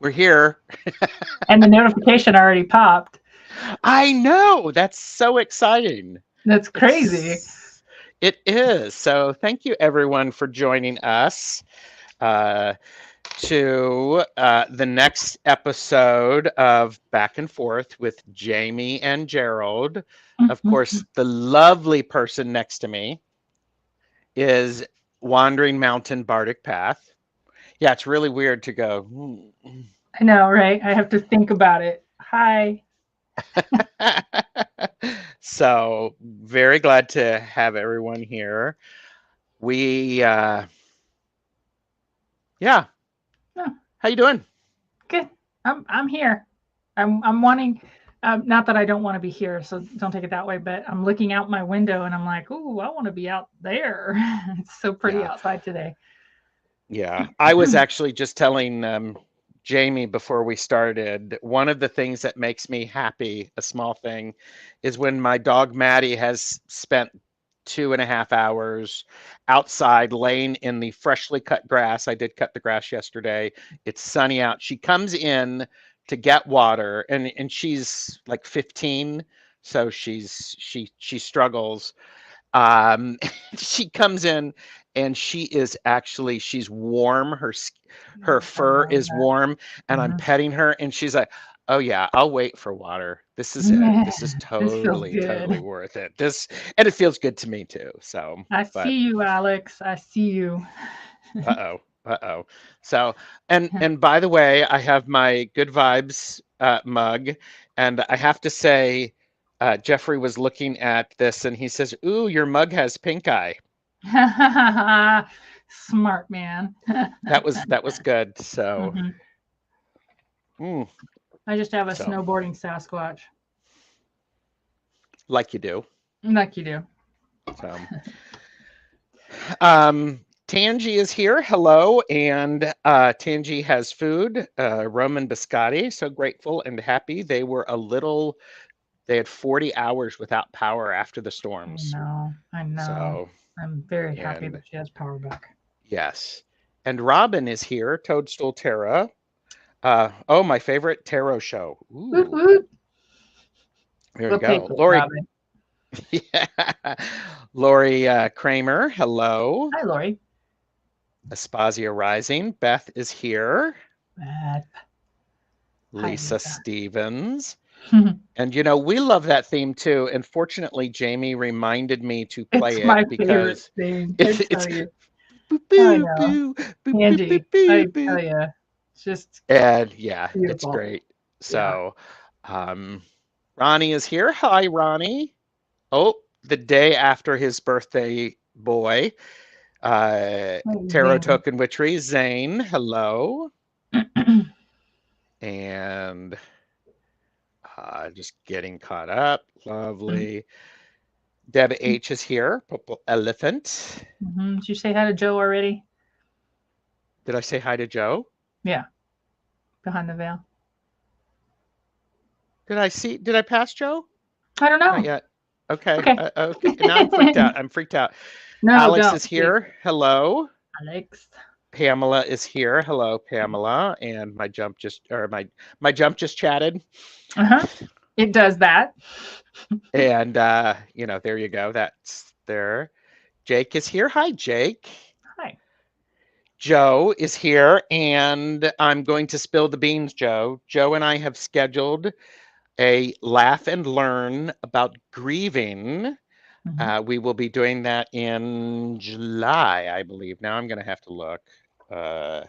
We're here. And the notification already popped. I know. That's so exciting. That's crazy. It is. So thank you everyone for joining us uh, to the next episode of Back and Forth with Jaime and Gerald. Of course, the lovely person next to me is Wandering Mountain Bardic Path. Yeah, it's really weird to go. I know, right? I have to think about it. Hi. So very glad to have everyone here. We yeah. Oh, How you doing? good. I'm here. I'm wanting. Not that I don't want to be here, so don't take it that way. But I'm looking out my window and I'm like, ooh, I want to be out there. It's so pretty Yeah. outside today. Yeah. I was actually just telling Jaime before we started, one of the things that makes me happy, a small thing, is when my dog Maddie has spent 2.5 hours outside laying in the freshly cut grass. I did cut the grass yesterday. It's sunny out. She comes in to get water and she's like 15, so she struggles. She comes in and she's warm. Her I fur love is that. warm, and I'm Mhm. petting her, and she's like, "Oh yeah, I'll wait for water. This is it. Yeah, This is this feels totally good. worth it. And it feels good to me too. So, I but see you, Alex. I see you. uh-oh. So, and by the way, I have my Good Vibes mug, and I have to say, Jeffrey was looking at this, and he says, "Ooh, your mug has pink eye." Smart man. That was good. So, Mhm. mm, I just have a so snowboarding Sasquatch, like you do. like you do. So, Tangi is here. Hello, and Tangi has food, Roman biscotti. So grateful and happy. They had 40 hours without power after the I storms. know. I know. So, I'm very happy and that she has power back. yes. And Robin is here, Toadstool Tarot. Oh, my favorite tarot show. Woot Ooh, woot. there you We'll take go. it, Lori, Robin. yeah. Lori Kramer, hello. Hi, Lori. Aspasia Rising. Beth is here. Beth. Hi, Lisa Lisa. Stevens. And we love that theme too. And fortunately, Jamie reminded me to It's play it my favorite because thing. I it's tell you. boo I boo know. boo boo boo boo Angie, boo I boo. tell you, it's just And yeah, it's beautiful. great. Yeah. So um Ronnie is here. Hi, Ronnie. Oh, the day after his birthday boy. Tarot Amazing. Token Witchery, Zane, hello. And just getting caught up. Lovely. Deb H is here. Purple Elephant. Did you say hi to Joe already? Did I say hi to Joe? Yeah, behind the veil. Did I pass Joe? I don't Not know. yet. Okay. Okay. Okay. Now I'm freaked out. I'm freaked out. No, Alex don't, is please. here. Hello. Alex. Pamela is here. Hello, Pamela. And my jump just chatted. Uh-huh. It does that. And there you go. That's there. Jake is here. Hi, Jake. Hi. Joe is here, and I'm going to spill the beans, Joe. Joe and I have scheduled a laugh and learn about grieving. Mhm. We will be doing that in July, I believe. Now I'm going to have to look. Uh,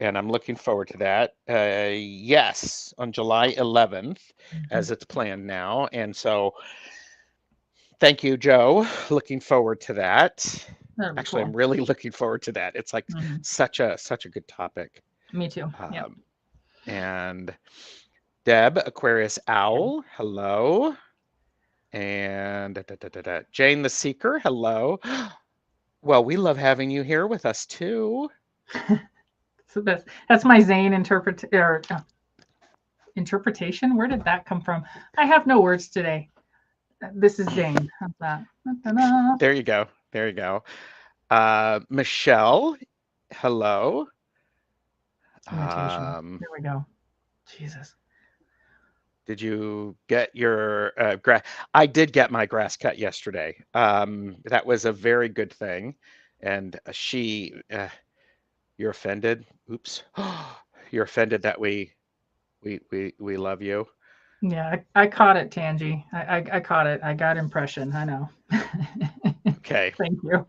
and I'm looking forward to that. Yes, on July 11th, Mhm. as it's planned now. And so thank you, Joe. Looking forward to that. That'll be Actually, I'm cool. really looking forward to that. It's like Mhm. such a good topic. Me too. Yep. Um, and Deb, Aquarius Owl, hello. And Jane the Seeker, hello. Well, we love having you here with us too. So that's my Zane interpretation. Where did that come from? I have no words today. This is Zane. How's that? Da-da-da. There you go. There you go. Michelle, hello. Imitation. Um, There we go. Jesus. did you get your grass? I did get my grass cut yesterday. That was a very good thing. And you're offended? Oops. You're offended that we love you. Yeah, I caught it, Tangy. I caught it. I got impression. I know. Okay. Thank you.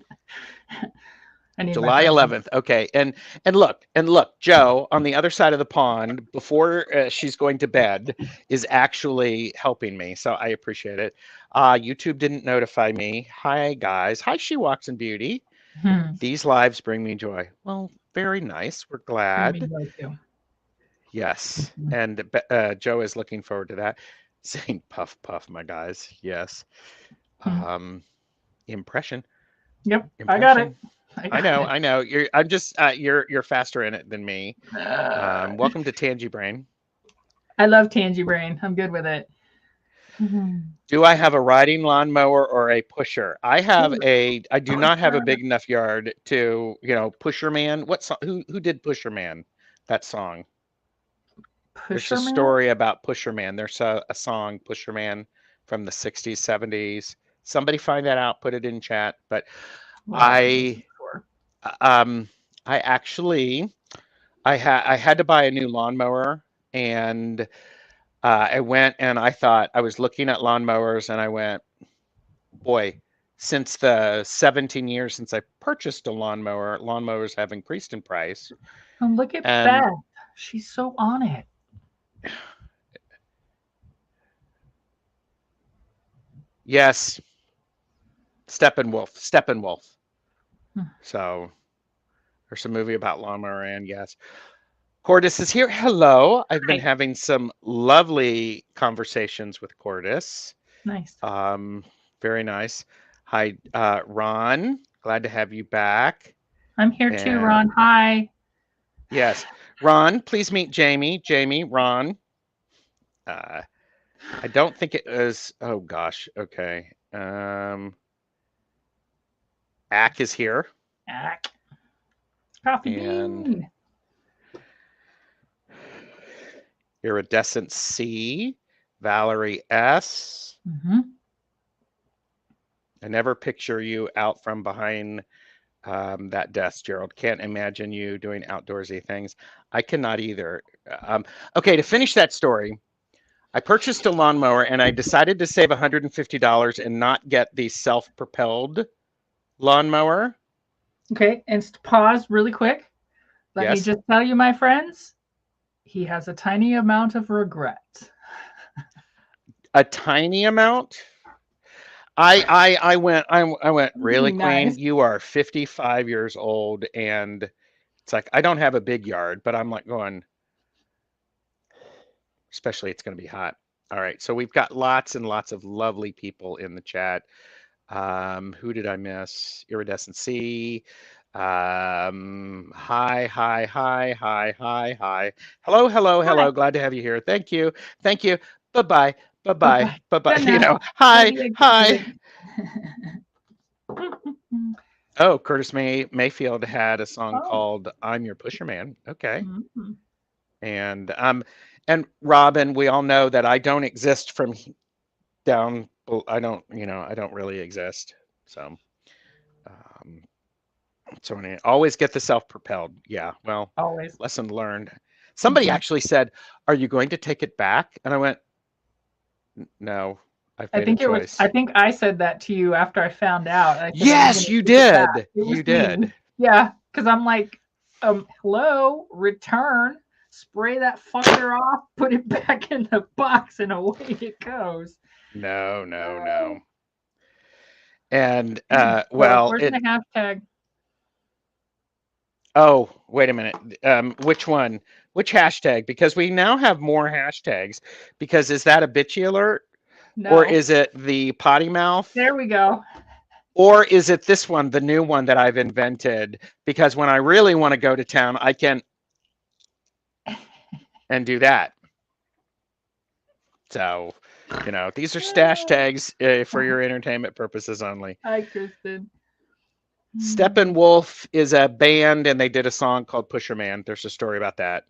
I need my July friend. 11th. Okay. And look, Joe on the other side of the pond before she's going to bed is actually helping me. So I appreciate it. YouTube didn't notify me. Hi guys. Hi She Walks in Beauty. Hmm. These lives bring me joy. Well, very nice. We're Bring me glad. joy too. Yes. Mhm. And Joe is looking forward to that. Saying puff puff, my guys. Yes. Hmm. Um, impression. Yep, I got it. Impression. I I got know, it. I know. You're faster in it than me. Uh, Welcome to Tangy Brain. I love Tangy Brain. I'm good with it. Mhm. Do I have a riding lawnmower or a pusher? Ooh, I do not have a pusher, big enough yard to, Pusher Man. What song? Who did Pusher Man? That song. There's a pusher man. story about Pusher Man. There's a song Pusher Man from the 60s, 70s. Somebody find that out, put it in chat. But We'll have to look I for. um I actually I had to buy a new lawnmower and I went and I thought I was looking at lawnmowers and I went, boy, since the 17 years since I purchased a lawnmower, lawnmowers have increased in price. Oh, look at And Beth. She's so on it. yes, Steppenwolf. Hmm. So there's a movie about lawnmower and yes. Cordis is here. Hello. I've been Hi. having some lovely conversations with Cordis. Nice. Um, Very nice. Hi, Ron. Glad to have you back. I'm here too, And Ron. Hi. yes, Ron, please meet Jamie. Jamie, Ron. Uh, I don't think it was. Oh gosh. Okay. Ack is here, Ack. Coffee and bean. Iridescent C, Valerie S. Mm-hmm. I never picture you out from behind that desk, Gerald. Can't imagine you doing outdoorsy things. I cannot either. Okay, to finish that story, I purchased a lawnmower and I decided to save $150 and not get the self-propelled lawnmower. Okay, and pause really quick. Let me Yes, just tell you, my friends, he has a tiny amount of regret. a tiny amount. I went, I'm really, being Queen? nice. You are 55 years old and it's like I don't have a big yard, but I'm like going, especially it's going to be hot. All right, so we've got lots and lots of lovely people in the chat. Who did I miss? Iridescent C. Hi, hi, hi, hi, hi, hi. Hello, hello, Hi. hello. Glad to have you here. Thank you. Thank you. Bye-bye. Bye Bye-bye. bye. Bye-bye. Good night. Hi, Love you. hi. Good. Oh, Curtis Mayfield had a song Oh. called I'm Your Pusher Man. Okay. Mhm. And Robin, we all know that I don't exist from down. I don't, I don't really exist. So, um, so anyway, always get the self-propelled. Yeah, well, Always. lesson learned. Somebody Mhm. actually said, "Are you going to take it back?" And I went, "No, I've made a I choice." think I said that to you after I found out. I said, "Are you Yes, gonna you take it back?" did. It You was me. did. Yeah, because I'm like, hello, return, spray that fucker off, put it back in the box, and away it goes. No, no, Oh. no. And So well, where's my it. hashtag? Oh, wait a minute. Which one? Which hashtag? Because we now have more hashtags. Because is that a bitchy alert? Or No. is it the potty mouth? There we go. Or is it this one, the new one that I've invented? Because when I really want to go to town, I can and do that. So, these are stash tags for your entertainment purposes only. Hi, Kristen. Steppenwolf is a band, and they did a song called Pusher Man. There's a story about that.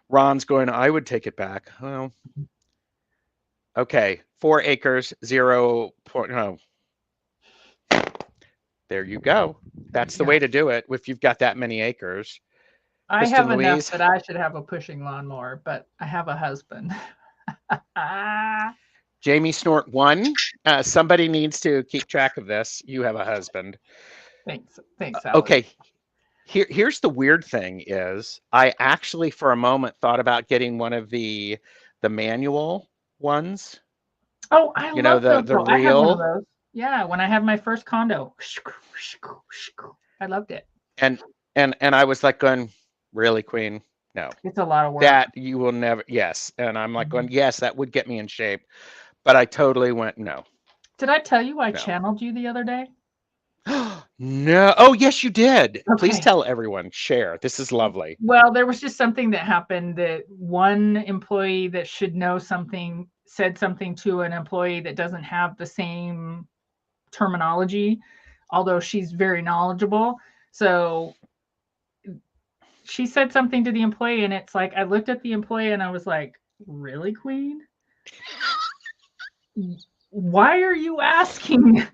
Ron's going, I would take it back. Well, okay. 4 acres, 0. No. There you go. That's the way to do it if you've got that many acres. I Kristen have enough Louise. that I should have a pushing lawnmower, but I have a husband. Jamie Snort 1. Somebody needs to keep track of this. You have a husband. Thanks, Alex. Okay. Here's the weird thing is I actually for a moment thought about getting one of the manual ones. Oh, I love those. The I had one of reel. those. Yeah, when I had my first condo. I loved it. And I was like going, really, Queen? No. It's a lot of work. That you will never, yes. And I'm like going, yes, that would get me in shape. But I totally went, no. Did I tell you I channeled you the other day? No. Oh, yes, you did. Okay. Please tell everyone. Share. This is lovely. Well, there was just something that happened that one employee that should know something said something to an employee that doesn't have the same terminology, although she's very knowledgeable. So she said something to the employee, and it's like I looked at the employee and I was like, really, Queen? Why are you asking?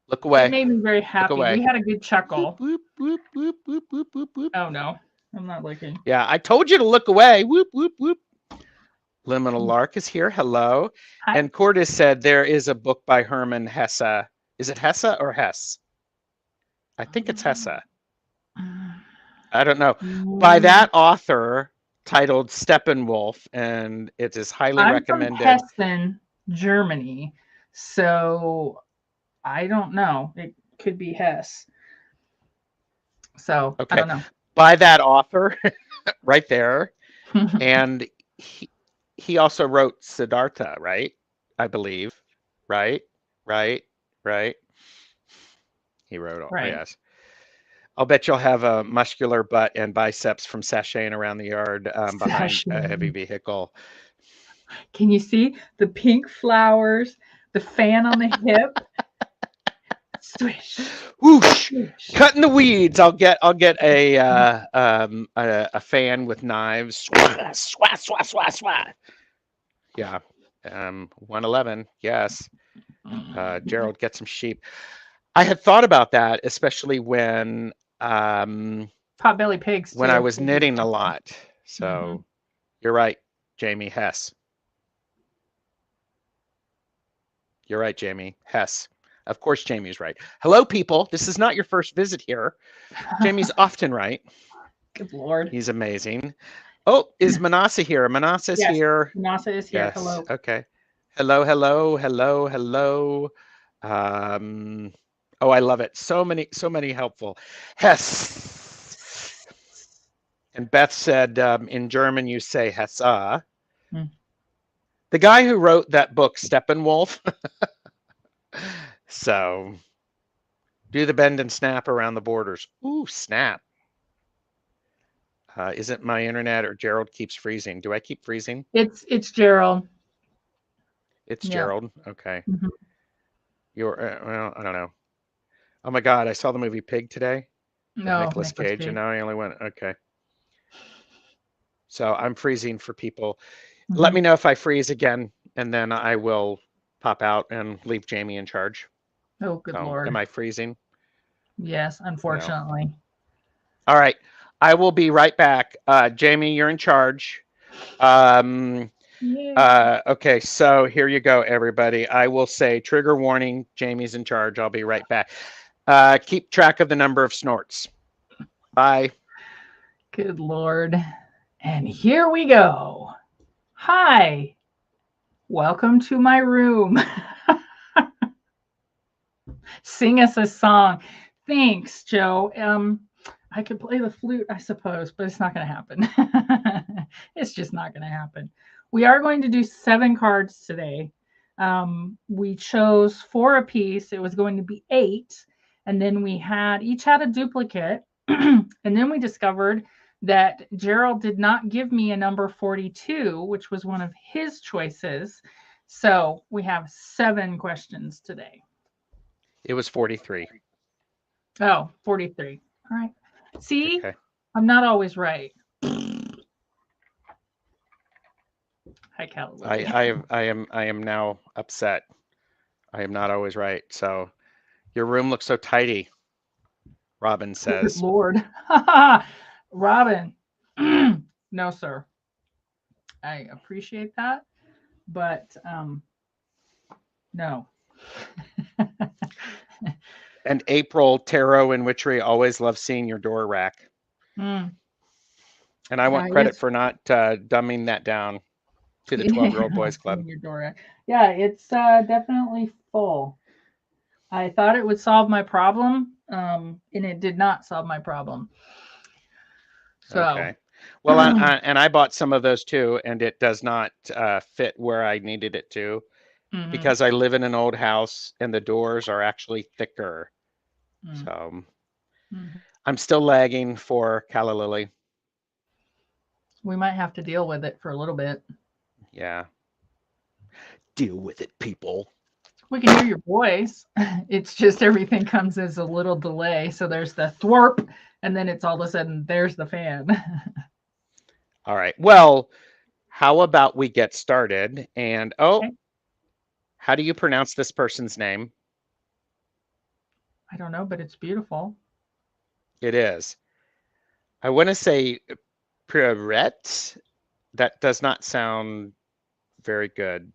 Look away. It made me very happy. We had a good chuckle. Whoop, whoop, whoop, whoop, whoop, whoop, whoop. Oh, no. I'm not looking. Yeah, I told you to look away. Whoop, whoop, whoop. Liminal Lark is here. Hello. Hi. And Cordes said there is a book by Herman Hesse. Is it Hesse or Hess? I think it's Hesse. I don't know. By that author titled Steppenwolf, and it is highly recommended. I'm from Hessen, Germany, so I don't know. It could be Hess. So okay. I don't know. By that author, right there, and he also wrote Siddhartha, right? I believe, right. He wrote all. Right. Yes. I'll bet you'll have a muscular butt and biceps from sashaying around the yard behind a heavy vehicle. Can you see the pink flowers, the fan on the hip? Swish. Whoosh. Swish. Cutting the weeds. I'll get a fan with knives. Swat, swat, swat, swat, swat. Yeah. 111. Yes. Gerald, get some sheep. I had thought about that, especially when potbelly pigs. When I was knitting a lot. So you're right, Jamie Hess. You're right, Jamie Hess. Of course, Jamie's right. Hello, people. This is not your first visit here. Jamie's often right. Good Lord. He's amazing. Oh, is Manasseh here? Manasseh's here. Manasseh is here. Yes. Hello. Okay. Hello. Oh, I love it. So many helpful. Hess. And Beth said, in German, you say Hessa. The guy who wrote that book, Steppenwolf. So, do the bend and snap around the borders. Ooh, snap. Isn't my internet or Gerald keeps freezing? Do I keep freezing? It's Gerald. It's Gerald. Okay. You're well, I don't know. Oh my God, I saw the movie Pig today. No, Nicolas Cage, and now I only went. Okay. So I'm freezing for people. Let me know if I freeze again, and then I will pop out and leave Jamie in charge. Oh, good Lord. Am I freezing? Yes, unfortunately. No. All right. I will be right back. Jamie, you're in charge. Okay, so here you go, everybody. I will say trigger warning. Jamie's in charge. I'll be right back. Keep track of the number of snorts. Bye. Good Lord. And here we go. Hi. Welcome to my room. Sing us a song. Thanks, Joe. I could play the flute, I suppose, but it's not going to happen. It's just not going to happen. We are going to do 7 cards today. We chose 4 apiece. It was going to be 8. And then we each had a duplicate. And then we discovered that Gerald did not give me a number 42, which was one of his choices. So we have 7 questions today. It was 43. Oh, 43. All right. See, Okay. I'm not always right. Hi, Cal I, Lily. I am now upset. I am not always right. So your room looks so tidy, Robin Good says. Lord. Robin. No, sir. I appreciate that, but no. And April, Tarot, and Witchery always love seeing your door rack. Mm, And I yeah, want credit it's for not dumbing that down to the 12-year-old boys club. seeing your door. Yeah, it's definitely full. I thought it would solve my problem, and it did not solve my problem. So, Okay. Well, and I bought some of those too, and it does not fit where I needed it to mhm, because I live in an old house and the doors are actually thicker. mm, So mhm. I'm still lagging for Calla Lily. We might have to deal with it for a little bit. Yeah. Deal with it, people. We can hear your voice. It's just everything comes as a little delay. So there's the thwarp, and then it's all of a sudden there's the fan. All right. Well, how about we get started? And Okay. how do you pronounce this person's name? I don't know, but it's beautiful. It is. I want to say Pierrette. That does not sound very good.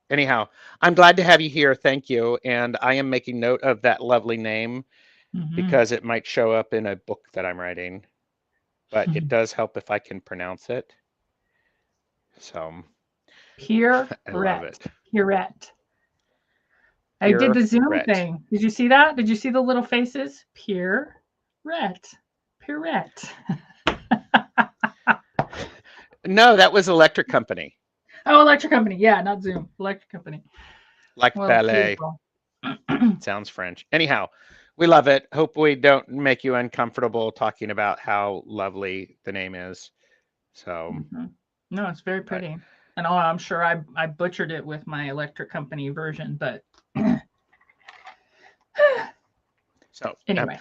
Anyhow, I'm glad to have you here. Thank you. And I am making note of that lovely name Hmm. because it might show up in a book that I'm writing, but it does help if I can pronounce it. So I love Pierrette. it. Pierrette. I did the Zoom Pierrette. thing. Did you see that? Did you see the little faces? Pierrette. Pierrette. No, that was Electric Company, Oh, electric company. Yeah, not Zoom. Electric company. like Well, it's ballet. beautiful. Sounds French. Anyhow, we love it. Hope we don't make you uncomfortable talking about how lovely the name is. So, Hmm. No, it's very but pretty. And oh, I'm sure I butchered it with my electric company version, but so anyway.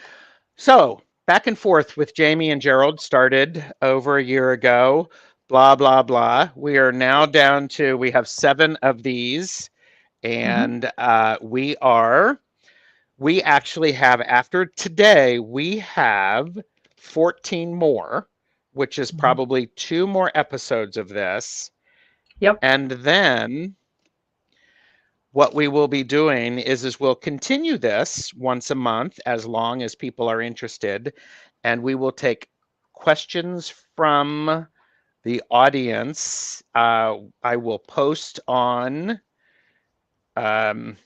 So back and forth with Jamie and Gerald started over a year ago. Blah, blah, blah. We are now down to, we have 7 of these. Hmm. And we actually have, after today, we have 14 more, which is Hmm. probably 2 more episodes of this. Yep. And then what we will be doing is we'll continue this once a month as long as people are interested, and we will take questions from the audience. I will post on um,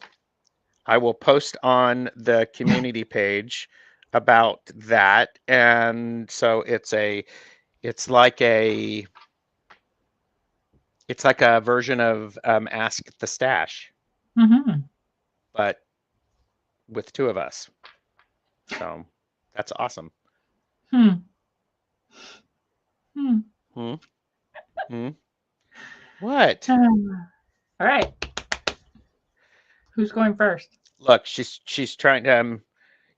the community page about that, and so it's like a it's like a version of Ask the Stash, Hmm. but with 2 of us. So that's awesome. Hmm. Hmm. Hmm. Hmm. What? All right. Who's going first? Look, she's trying to.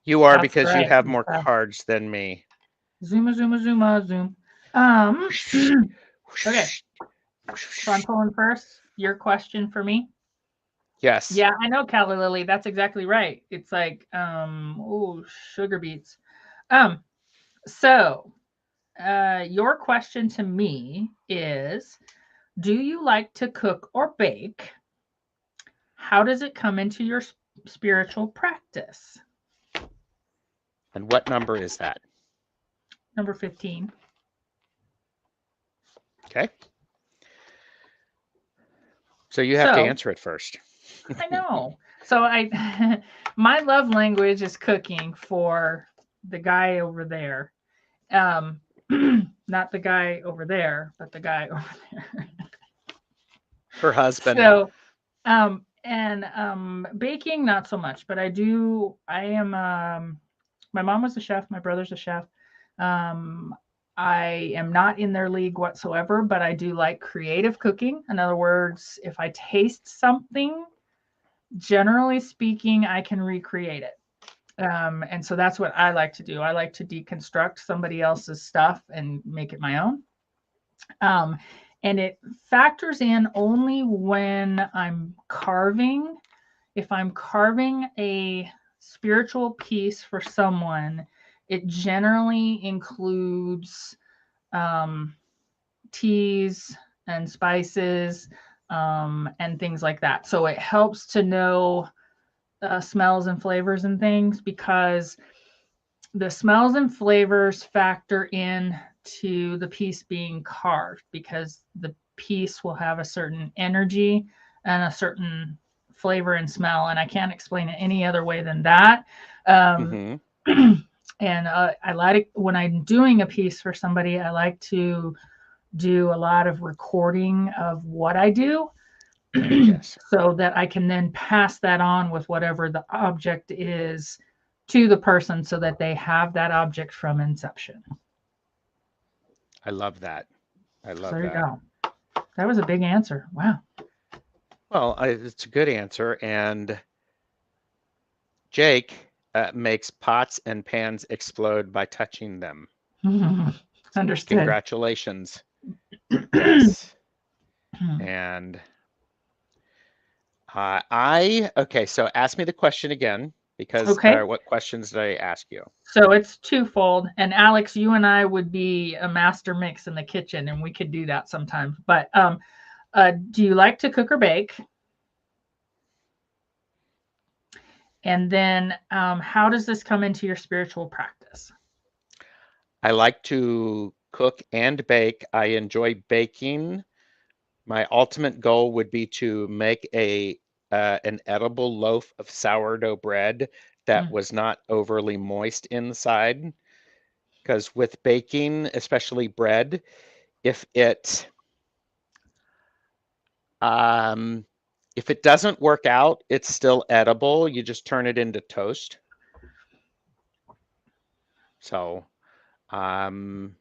You are That's because you right. have more cards than me. Zuma, zuma, zuma, zoom. Okay. So I'm pulling first. Your question for me. Yes. Yeah, I know, Calla Lily. That's exactly right. It's like, oh, sugar beets. Um, so your question to me is, do you like to cook or bake? How does it come into your spiritual practice? And what number is that? Number 15. Okay. So you have to So answer it first. I know. So I my love language is cooking for the guy over there. Um not the guy over there, but the guy over there. Her husband. So and baking not so much, but I am my mom was a chef, my brother's a chef. Um I am not in their league whatsoever, but I do like creative cooking. In other words, if I taste something generally speaking, I can recreate it. And so that's what I like to do. I like to deconstruct somebody else's stuff and make it my own. Um, and it factors in only when I'm carving. If I'm carving a spiritual piece for someone, it generally includes um, teas and spices and things like that. So it helps to know smells and flavors and things, because the smells and flavors factor in to the piece being carved, because the piece will have a certain energy and a certain flavor and smell, and I can't explain it any other way than that. um, Mm-hmm. and I like, when I'm doing a piece for somebody, I like to do a lot of recording of what I do Yes. so that I can then pass that on with whatever the object is to the person, so that they have that object from inception. I love that. I So love there you that. go. That was a big answer. Wow. Well, it's a good answer. And Jake makes pots and pans explode by touching them. So Understood. congratulations. Yes. And okay, so ask me the question again, because Okay. what questions did I ask you? So it's twofold. And Alex, you and I would be a master mix in the kitchen, and we could do that sometimes. But do you like to cook or bake? And then how does this come into your spiritual practice? I like to cook and bake. I enjoy baking. My ultimate goal would be to make an edible loaf of sourdough bread that Mm. was not overly moist inside. Because with baking, especially bread, if it um, if it doesn't work out, it's still edible. You just turn it into toast. So, and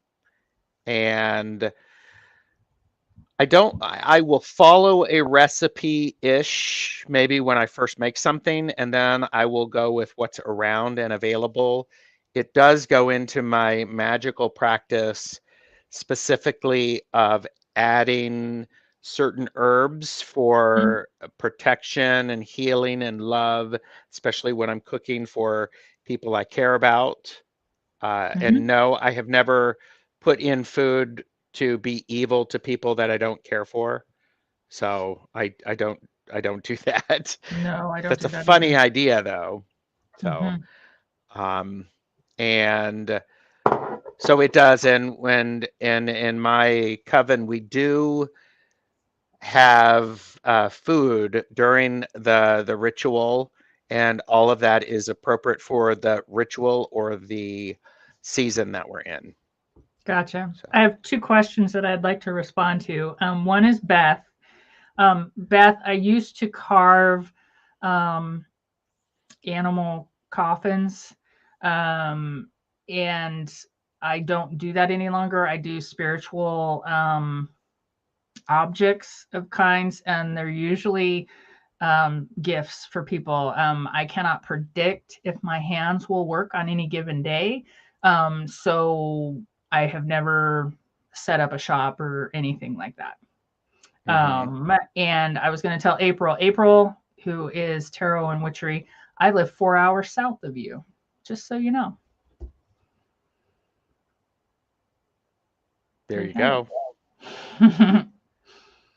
I will follow a recipe-ish maybe when I first make something, and then I will go with what's around and available. It does go into my magical practice, specifically of adding certain herbs Mm. for protection and healing and love, especially when I'm cooking for people I care about. Mm-hmm. And no, I have never put in food to be evil to people that I don't care for. So I don't do that. No, I don't That's do a that funny either. idea though. So Mm-hmm. um and so it does. And when in my coven we do have food during the ritual, and all of that is appropriate for the ritual or the season that we're in. Gotcha. So I have two questions that I'd like to respond to. One is Beth. Beth, I used to carve um, animal coffins, um, and I don't do that any longer. I do spiritual objects of kinds, and they're usually gifts for people. I cannot predict if my hands will work on any given day. So I have never set up a shop or anything like that. mhm. And I was going to tell April, who is tarot and witchery, I live 4 hours south of you, just so you know. There you Okay. go.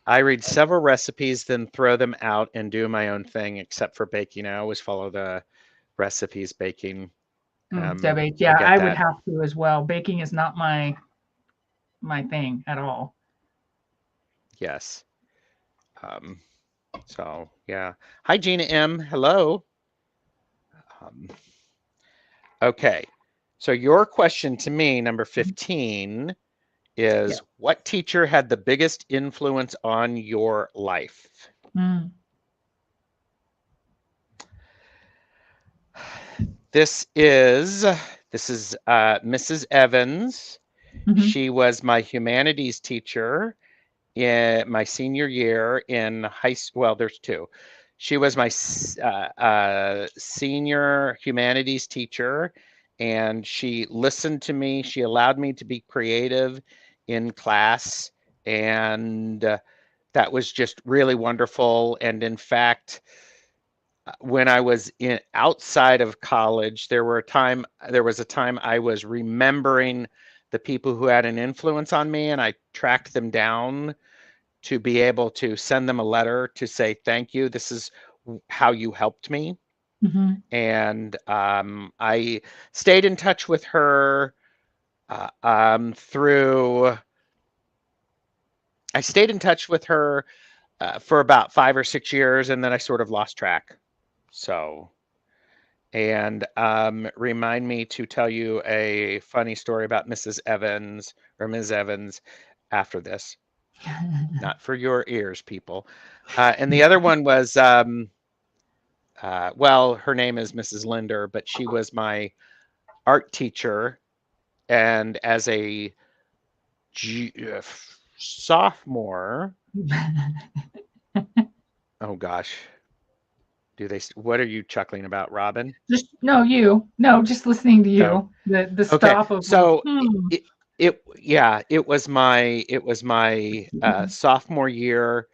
I read several recipes, then throw them out and do my own thing, except for baking. I always follow the recipes baking. Debbie, I yeah, get I would that. have to as well. Baking is not my thing at all. Yes. Um, so yeah. Hi, Gina M. Hello. Um, okay. So your question to me, number 15, Yeah. is what teacher had the biggest influence on your life? Mm. This is Mrs. Evans. Hmm. She was my humanities teacher in my senior year in high school. Well, there's two. She was my senior humanities teacher, and she listened to me. She allowed me to be creative in class, and that was just really wonderful. And in fact, when I was in outside of college, there was a time I was remembering the people who had an influence on me, and I tracked them down to be able to send them a letter to say thank you. This is how you helped me. Hmm. And I stayed in touch with her through. I stayed in touch with her for about 5 or 6 years, and then I sort of lost track. So, and remind me to tell you a funny story about Mrs. Evans or Ms. Evans after this. Not for your ears, people. And the other one was, well, her name is Mrs. Linder, but she was my art teacher. And as a sophomore, oh gosh, what are you chuckling about, Robin? Just no, you. No, just listening to Oh, you. The okay. stop of So hmm. yeah, it was my sophomore year,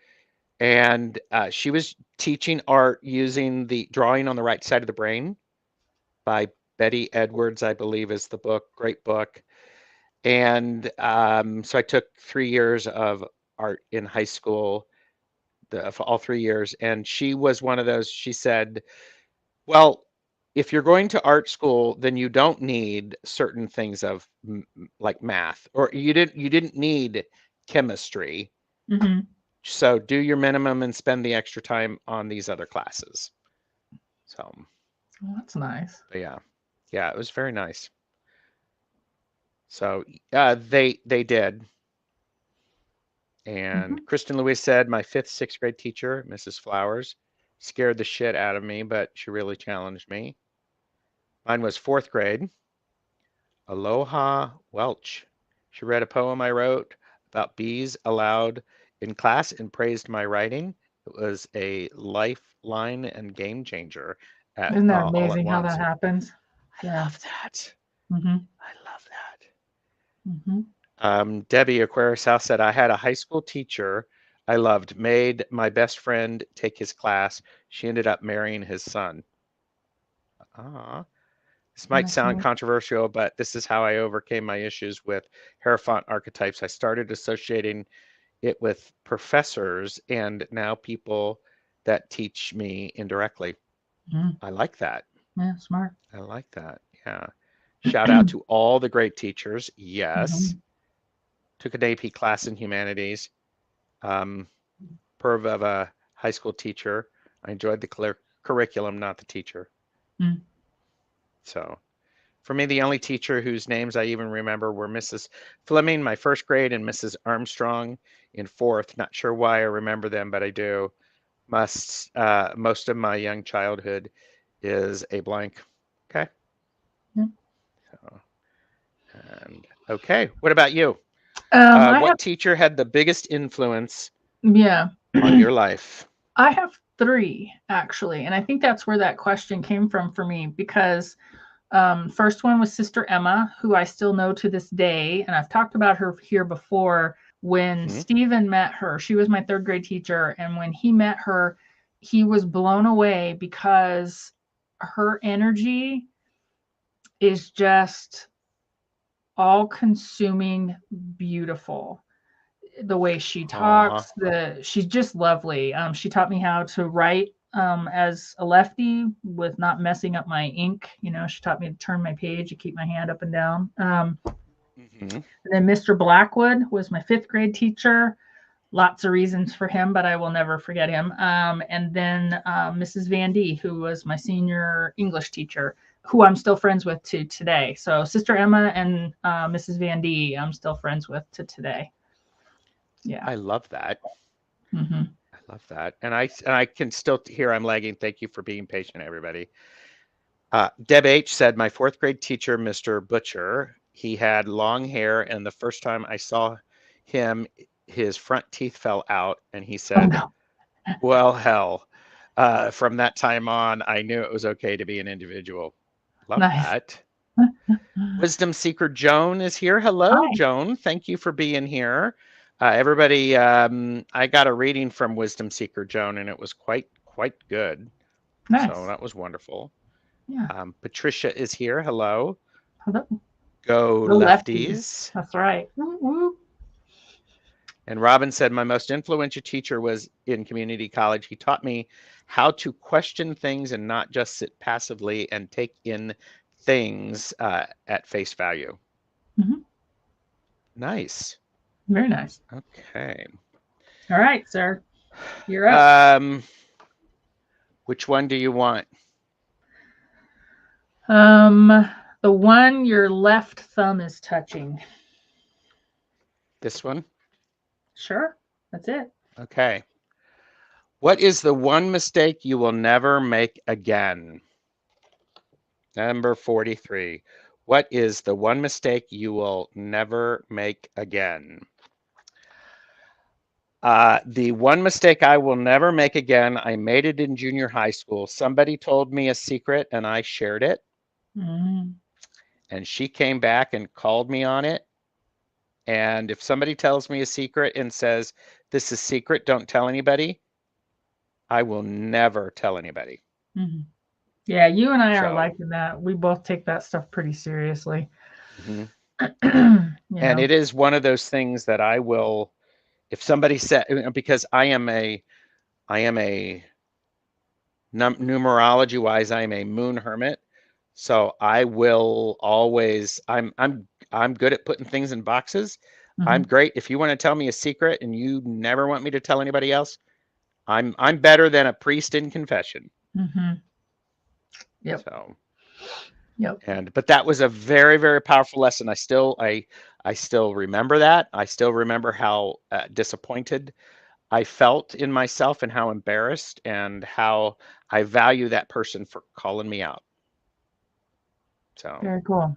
and she was teaching art using the Drawing on the Right Side of the Brain by Betty Edwards, I believe is the book. Great book. And so I took 3 years of art in high school, for all 3 years. And she was one of those. She said, "Well, if you're going to art school, then you don't need certain things of like math, or you didn't need chemistry. Hmm. So do your minimum and spend the extra time on these other classes." So, Well, that's nice. but yeah, it was very nice. So they did. And Hmm. Kristen Lewis said, "My fifth, sixth grade teacher, Mrs. Flowers, scared the shit out of me, but she really challenged me." Mine was fourth grade. Aloha Welch. She read a poem I wrote about bees aloud in class and praised my writing. It was a lifeline and game changer Isn't that all at amazing how that once. happens? I Yeah. love that. Hmm. I love that. Hmm. Debbie Aquarius House said, "I had a high school teacher I loved, made my best friend take his class. She ended up marrying his son." Ah, this might That's sound neat. controversial, but this is how I overcame my issues with Hierophant archetypes. I started associating it with professors and now people that teach me indirectly. Mm. I like that. Yeah, smart. I like that. Yeah. Shout out to all the great teachers. Yes. Hmm. Took an AP class in humanities. Um, perv of a high school teacher. I enjoyed the curriculum, not the teacher. Mm. So for me, the only teacher whose names I even remember were Mrs. Fleming, my first grade, and Mrs. Armstrong in fourth. Not sure why I remember them, but I do. Most of my young childhood is a blank. Okay. Yeah. So, and okay. What about you? I have What teacher had the biggest influence yeah. on your life? I have three actually, and I think that's where that question came from for me because first one was Sister Emma, who I still know to this day, and I've talked about her here before. When Hmm. Stephen met her, she was my third grade teacher, and when he met her, he was blown away because her energy is just all consuming beautiful. The way she Aw. talks, she's just lovely. She taught me how to write as a lefty with not messing up my ink. She taught me to turn my page and keep my hand up and down. Hmm. And then Mr. Blackwood was my fifth grade teacher. Lots of reasons for him, but I will never forget him. And then Mrs. Van D, who was my senior English teacher, who I'm still friends with to today. So Sister Emma and Mrs. Van D, I'm still friends with to today. Yeah. I love that. Hmm. I love that. And I can still hear I'm lagging. Thank you for being patient, everybody. Deb H said, "My fourth grade teacher, Mr. Butcher, he had long hair, and the first time I saw him, his front teeth fell out, and he Oh said, no. 'Well, hell.' From that time on, I knew it was okay to be an individual. Love Nice. that. Wisdom Seeker Joan is here. Hello, Hi. Joan. Thank you for being here. Everybody, I got a reading from Wisdom Seeker Joan, and it was quite good. So Nice. that was wonderful. Yeah. Patricia is here. Hello. Hello. Go The lefties. lefties. That's right. Woo, woo. And Robin said, my most influential teacher was in community college. He taught me how to question things and not just sit passively and take in things at face value. Mhm. Nice. Very nice. Okay. All right, sir. You're up. Which one do you want? The one your left thumb is touching. This one? Sure. That's it. Okay. What is the one mistake you will never make again? Number 43. What is the one mistake you will never make again? The one mistake I will never make again, I made it in junior high school. Somebody told me a secret and I shared it. Mm-hmm. And she came back and called me on it. And if somebody tells me a secret and says, this is secret, don't tell anybody, I will never tell anybody. Mm-hmm. Yeah, you and I are So, liking that. We both take that stuff pretty seriously. mhm. You And know. it is one of those things that I will, if somebody said, because I am a numerology wise, I am a moon hermit. So I will always, I'm good at putting things in boxes. I'm Mm-hmm. great. If you want to tell me a secret and you never want me to tell anybody else, I'm better than a priest in confession. Mm-hmm. Yep. So, Yep. but that was a very, very powerful lesson. I still remember that. I still remember how disappointed I felt in myself and how embarrassed and how I value that person for calling me out. So, Very cool.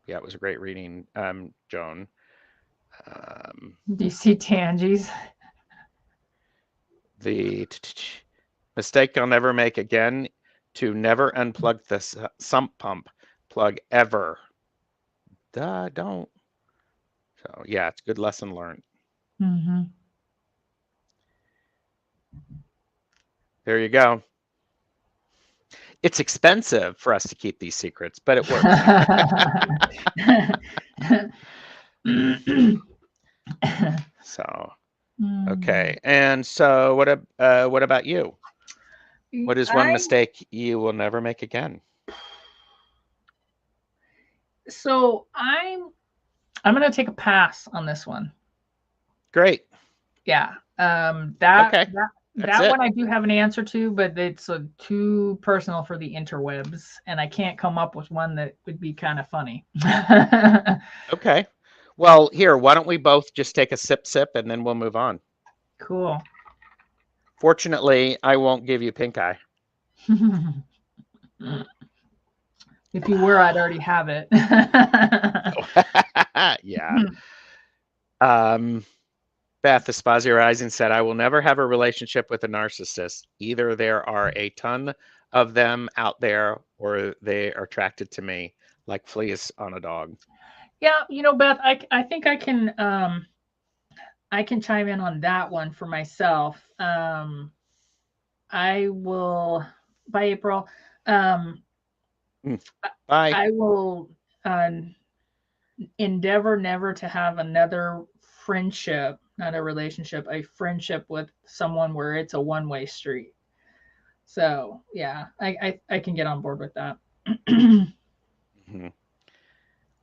yeah, it was a great reading, Joan. Do you see Tangies? The mistake I'll never make again, to never unplug the sump pump plug ever. Don't. So, yeah, it's a good lesson learned. Mm-hmm. There you go. It's expensive for us to keep these secrets, but it works. So, okay. And so what about you? What is one mistake you will never make again? So I'm going to take a pass on this one. Great. Yeah. Okay. That's That it. one I do have an answer to, but it's too personal for the interwebs, and I can't come up with one that would be kind of funny. Okay. Well, here, why don't we both just take a sip and then we'll move on. Cool. Fortunately, I won't give you pink eye. If you were, I'd already have it. Yeah. Beth Espazio Rising said, I will never have a relationship with a narcissist. Either there are a ton of them out there or they are attracted to me like fleas on a dog. Yeah, Beth, I think I can chime in on that one for myself. I will by April. Bye. I will endeavor never to have another friendship, not a relationship, a friendship with someone where it's a one-way street. So yeah, I can get on board with that. Mm-hmm.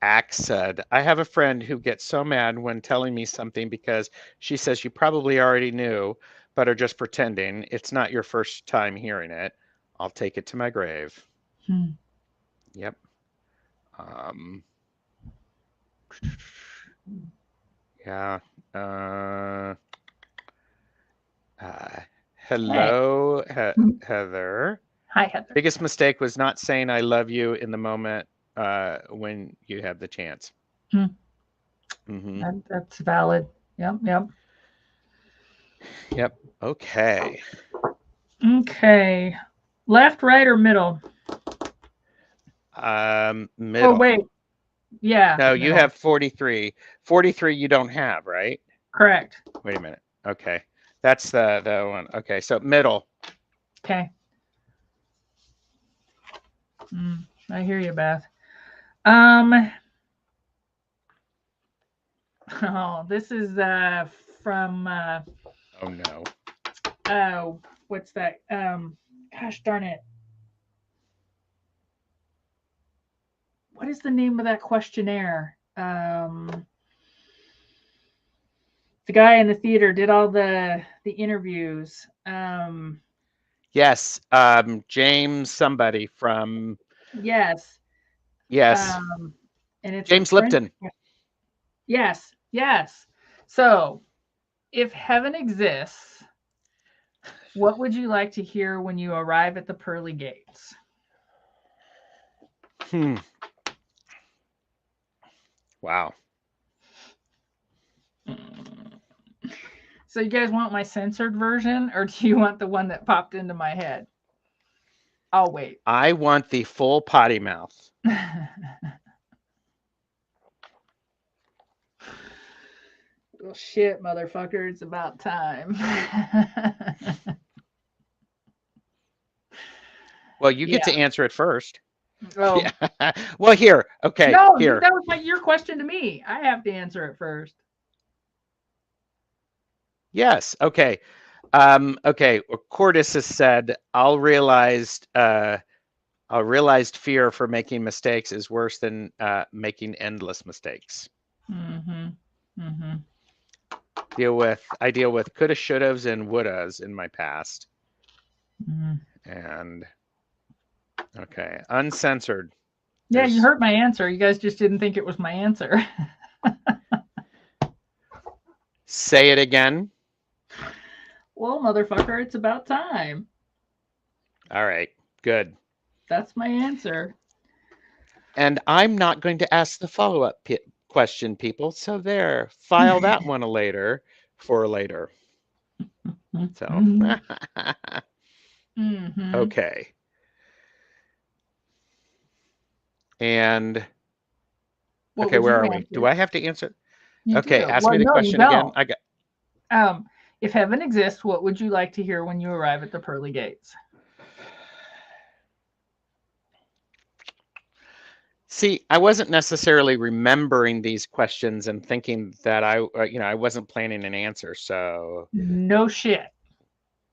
Axe said, I have a friend who gets so mad when telling me something because she says you probably already knew, but are just pretending. It's not your first time hearing it. I'll take it to my grave. Yep. Yeah. Hello, Hey. Heather. Hi, Heather. Biggest mistake was not saying I love you in the moment when you had the chance. Mm-hmm. That's valid. Yep. Yep. Okay. Okay. Left, right, or middle? Oh, Middle. wait. Yeah, No, you middle. have 43. 43 you don't have, right? Correct. Wait a minute. Okay. That's the one. Okay, so middle. Okay. I hear you, Beth. Oh, this is from Oh no. what's that? Gosh darn it. What is the name of that questionnaire? The guy in the theater did all the interviews. Yes. James somebody from Yes. yes. Um, and it's a James French. Lipton. Yes, yes. So, if heaven exists, what would you like to hear when you arrive at the pearly gates? Wow. So, you guys want my censored version, or do you want the one that popped into my head? I'll wait. I want the full potty mouth. Well, shit, motherfucker, it's about time. Well, you get Yeah. to answer it first. Oh. Yeah. Well, here. Okay. No, Here. that was your question to me. I have to answer it first. Yes. Okay. Okay. Cordis has said, I'll realized fear for making mistakes is worse than making endless mistakes. Mm-hmm. Mm-hmm. I deal with coulda, shouldas, and wouldas in my past. Mm-hmm. And okay, uncensored. Yeah, you heard my answer. You guys just didn't think it was my answer. Say it again. Well, motherfucker, it's about time. All right, good. That's my answer. And I'm not going to ask the follow-up question, people. So there, file that one later for later. So, mm-hmm. okay. And okay, where are we? Do I have to answer? You Okay, do. ask Well, me the no, you question again. don't. If heaven exists, what would you like to hear when you arrive at the pearly gates? See, I wasn't necessarily remembering these questions and thinking that I wasn't planning an answer. So no shit.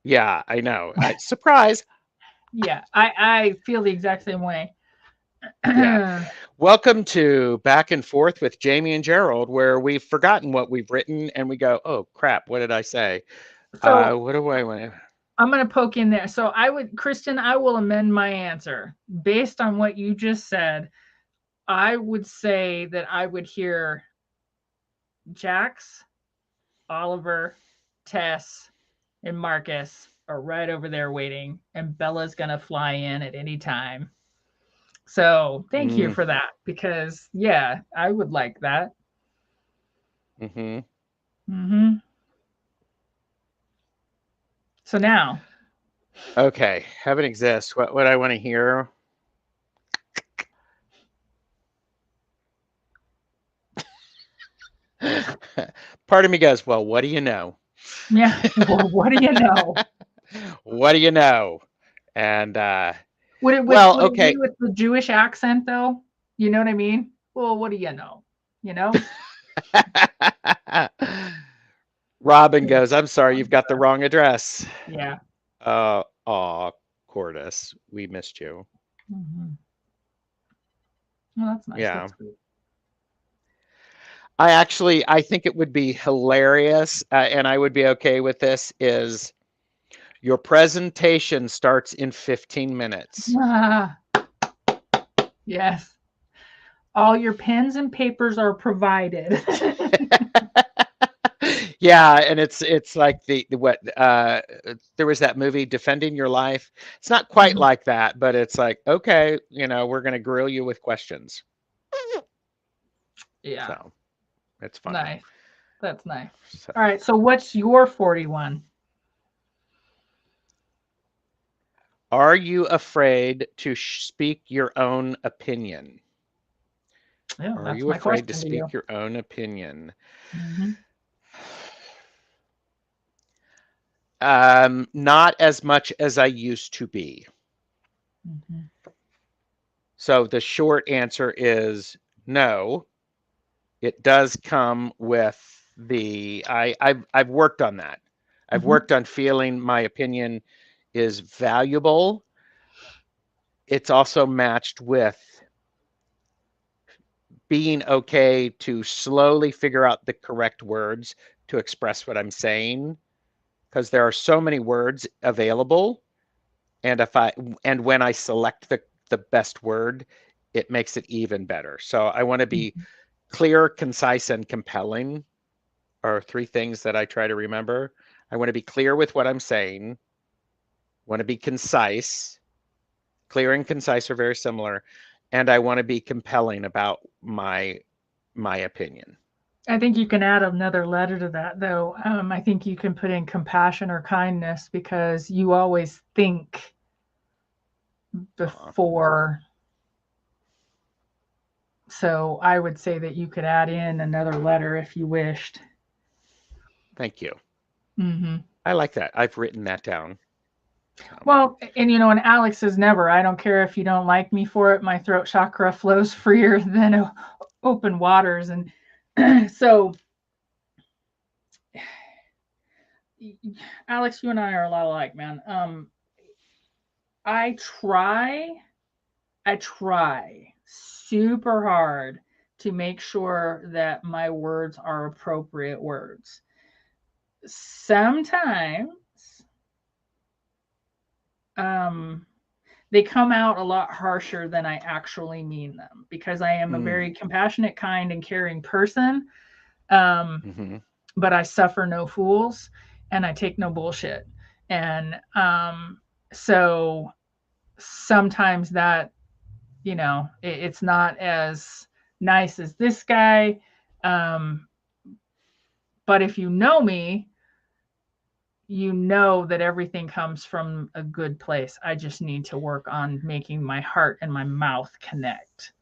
Yeah, I know. Surprise. Yeah, I feel the exact same way. Yeah. Welcome to Back and Forth with Jaime and Gerald, where we've forgotten what we've written and we go, oh crap, what did I say? So What do I want? I'm going to poke in there. So Kristen, I will amend my answer based on what you just said. I would say that I would hear Jax, Oliver, Tess, and Marcus are right over there waiting, and Bella's going to fly in at any time. So thank you for that, because yeah, I would like that. Mm-hmm. Mm-hmm. So now. Okay, heaven exists. What would I want to hear? Part of me goes, well, what do you know? Yeah. Well, what do you know? What do you know? And would it okay. be with the Jewish accent though? You know what I mean? Well, what do you know? You know? Robin goes, I'm sorry, you've got the wrong address. Yeah. Aw, Cordis, we missed you. Mm-hmm. Well, that's nice. Yeah. That's good. I think it would be hilarious, and I would be okay with this, is your presentation starts in 15 minutes. Yes. All your pens and papers are provided. Yeah, and it's like the what there was that movie Defending Your Life. It's not quite like that, but it's like, okay, we're going to grill you with questions. Yeah. So it's fun. Nice. That's nice. So. All right. So what's your 41? Are you afraid to speak your own opinion? Yeah, Are that's you my afraid to question to you. speak your own opinion? Mm-hmm. Not as much as I used to be. Mm-hmm. So the short answer is no. It does come with I've worked on that. I've Mm-hmm. worked on feeling my opinion is valuable. It's also matched with being okay to slowly figure out the correct words to express what I'm saying, because there are so many words available, and when I select the best word, it makes it even better. So I want to be Mm-hmm. clear, concise, and compelling are three things that I try to remember. I want to be clear with what I'm saying, want to be concise. Clear and concise are very similar, and I want to be compelling about my opinion. I think you can add another letter to that, though. I think you can put in compassion or kindness because you always think Aw, before. So I would say that you could add in another letter if you wished. thank you. Mm-hmm. I like that. I've written that down. So, Well, and and Alex says never. I don't care if you don't like me for it. My throat chakra flows freer than open waters, and so Alex, you and I are a lot alike, man. I try, I try super hard to make sure that my words are appropriate words. Sometimes, um, they come out a lot harsher than I actually mean them because I am a mm, very compassionate, kind, and caring person. Um, mm-hmm. but I suffer no fools and I take no bullshit. And so sometimes that, it's not as nice as this guy. Um, but if you know me, you know that everything comes from a good place. I just need to work on making my heart and my mouth connect.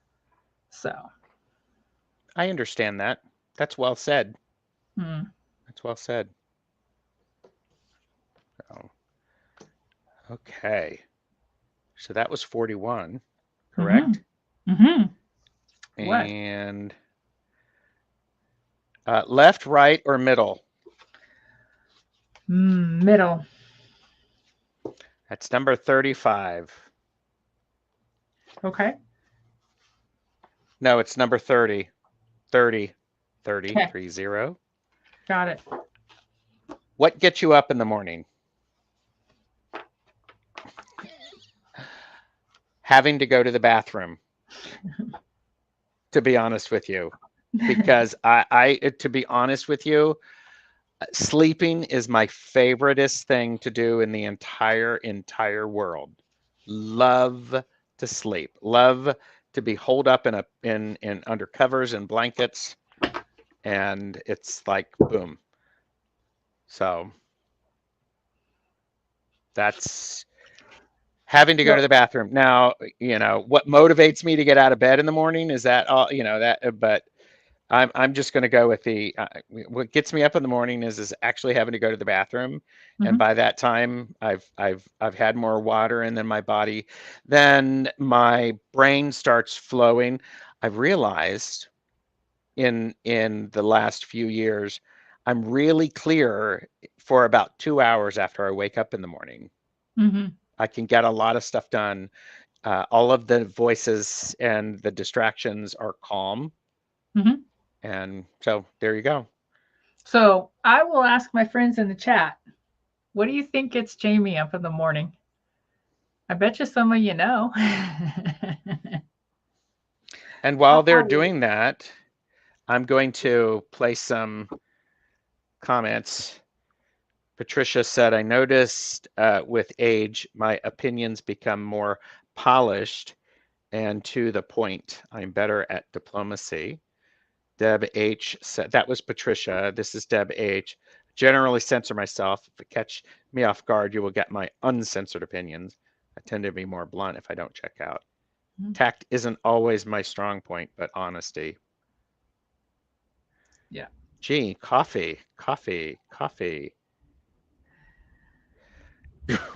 So, I understand that. That's well said. mm, That's well said. Oh, okay. So that was 41, mm-hmm, correct? mm-hmm. What? And left, right, or middle? Middle. That's number 35. Okay. No, it's number 30. 30. 30, Okay. 30. Got it. What gets you up in the morning? Having to go to the bathroom, to be honest with you. Because to be honest with you, sleeping is my favoriteest thing to do in the entire world. Love to sleep. Love to be holed up in under covers and blankets, and it's like boom. So that's having to go to Well, the bathroom. Now, what motivates me to get out of bed in the morning is that all, that, but I'm just going to go with what gets me up in the morning is actually having to go to the bathroom, and mhm, by that time I've had more water in than my body, then my brain starts flowing. I've realized in the last few years, I'm really clear for about 2 hours after I wake up in the morning. mhm, I can get a lot of stuff done. All of the voices and the distractions are calm, mhm. and so there you go. So I will ask my friends in the chat, what do you think gets Jamie up in the morning? I bet you some of you know. And while they're I'll wait. doing that, I'm going to place some comments. Patricia said, I noticed with age, my opinions become more polished and to the point. I'm better at diplomacy. Deb H said, that was Patricia. This is Deb H. Generally censor myself. If you catch me off guard, you will get my uncensored opinions. I tend to be more blunt if I don't check out. Mhm. Tact isn't always my strong point, but honesty. Yeah. Gee, coffee, coffee, coffee.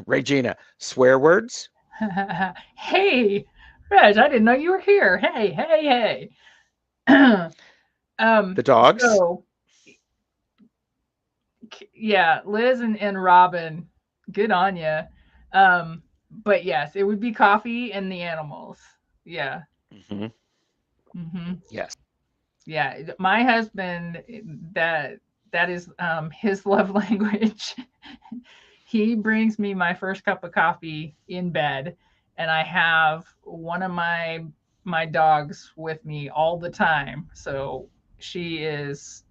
Regina, swear words? Hey, Reg, I didn't know you were here. Hey, hey, hey. The dogs? So yeah, Liz and Robin, good on you. But yes, it would be coffee and the animals. Yeah. Hmm. Hmm. Yes. Yeah, my husband, that that is his love language. He brings me my first cup of coffee in bed, and I have one of my dogs with me all the time. So she is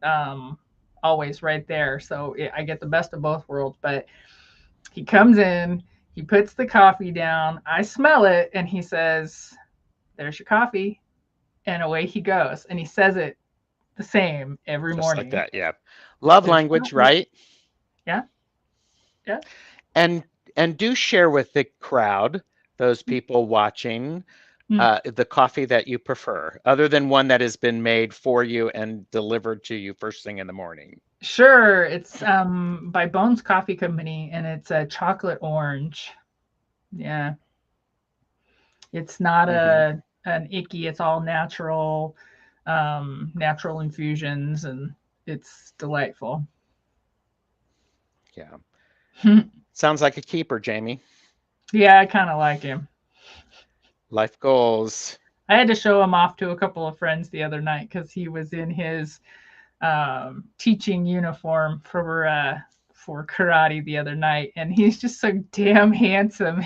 always right there. So I get the best of both worlds. But he comes in, he puts the coffee down, I smell it, and he says, "There's your coffee," and away he goes. And he says it the same every Just like morning. that. Yeah. Love There's language, coffee. right? Yeah, yeah. And and do share with the crowd, those people watching, Mm. the coffee that you prefer, other than one that has been made for you and delivered to you first thing in the morning. Sure, it's by Bones Coffee Company, and it's a chocolate orange. Yeah, it's not Hmm. an icky. It's all natural, natural infusions, and it's delightful. Yeah. Sounds like a keeper, Jamie. Yeah, I kind of like him. Life goals. I had to show him off to a couple of friends the other night because he was in his teaching uniform for karate the other night, and he's just so damn handsome.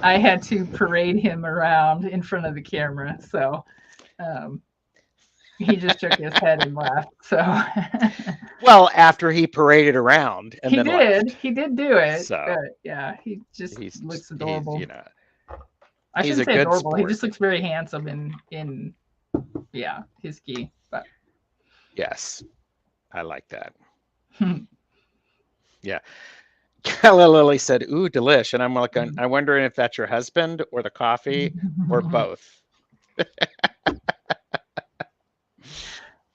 I had to parade him around in front of the camera, so um, he just shook his head and laughed. So Well, after he paraded around and then left. he did do it, So but yeah, he just looks he's adorable. I he's shouldn't a say good adorable. He sport. just looks very handsome in yeah his gi. But Yes, I like that. Yeah. Kella Lily said, "Ooh, delish," and I'm like, I'm wondering if that's your husband or the coffee or both.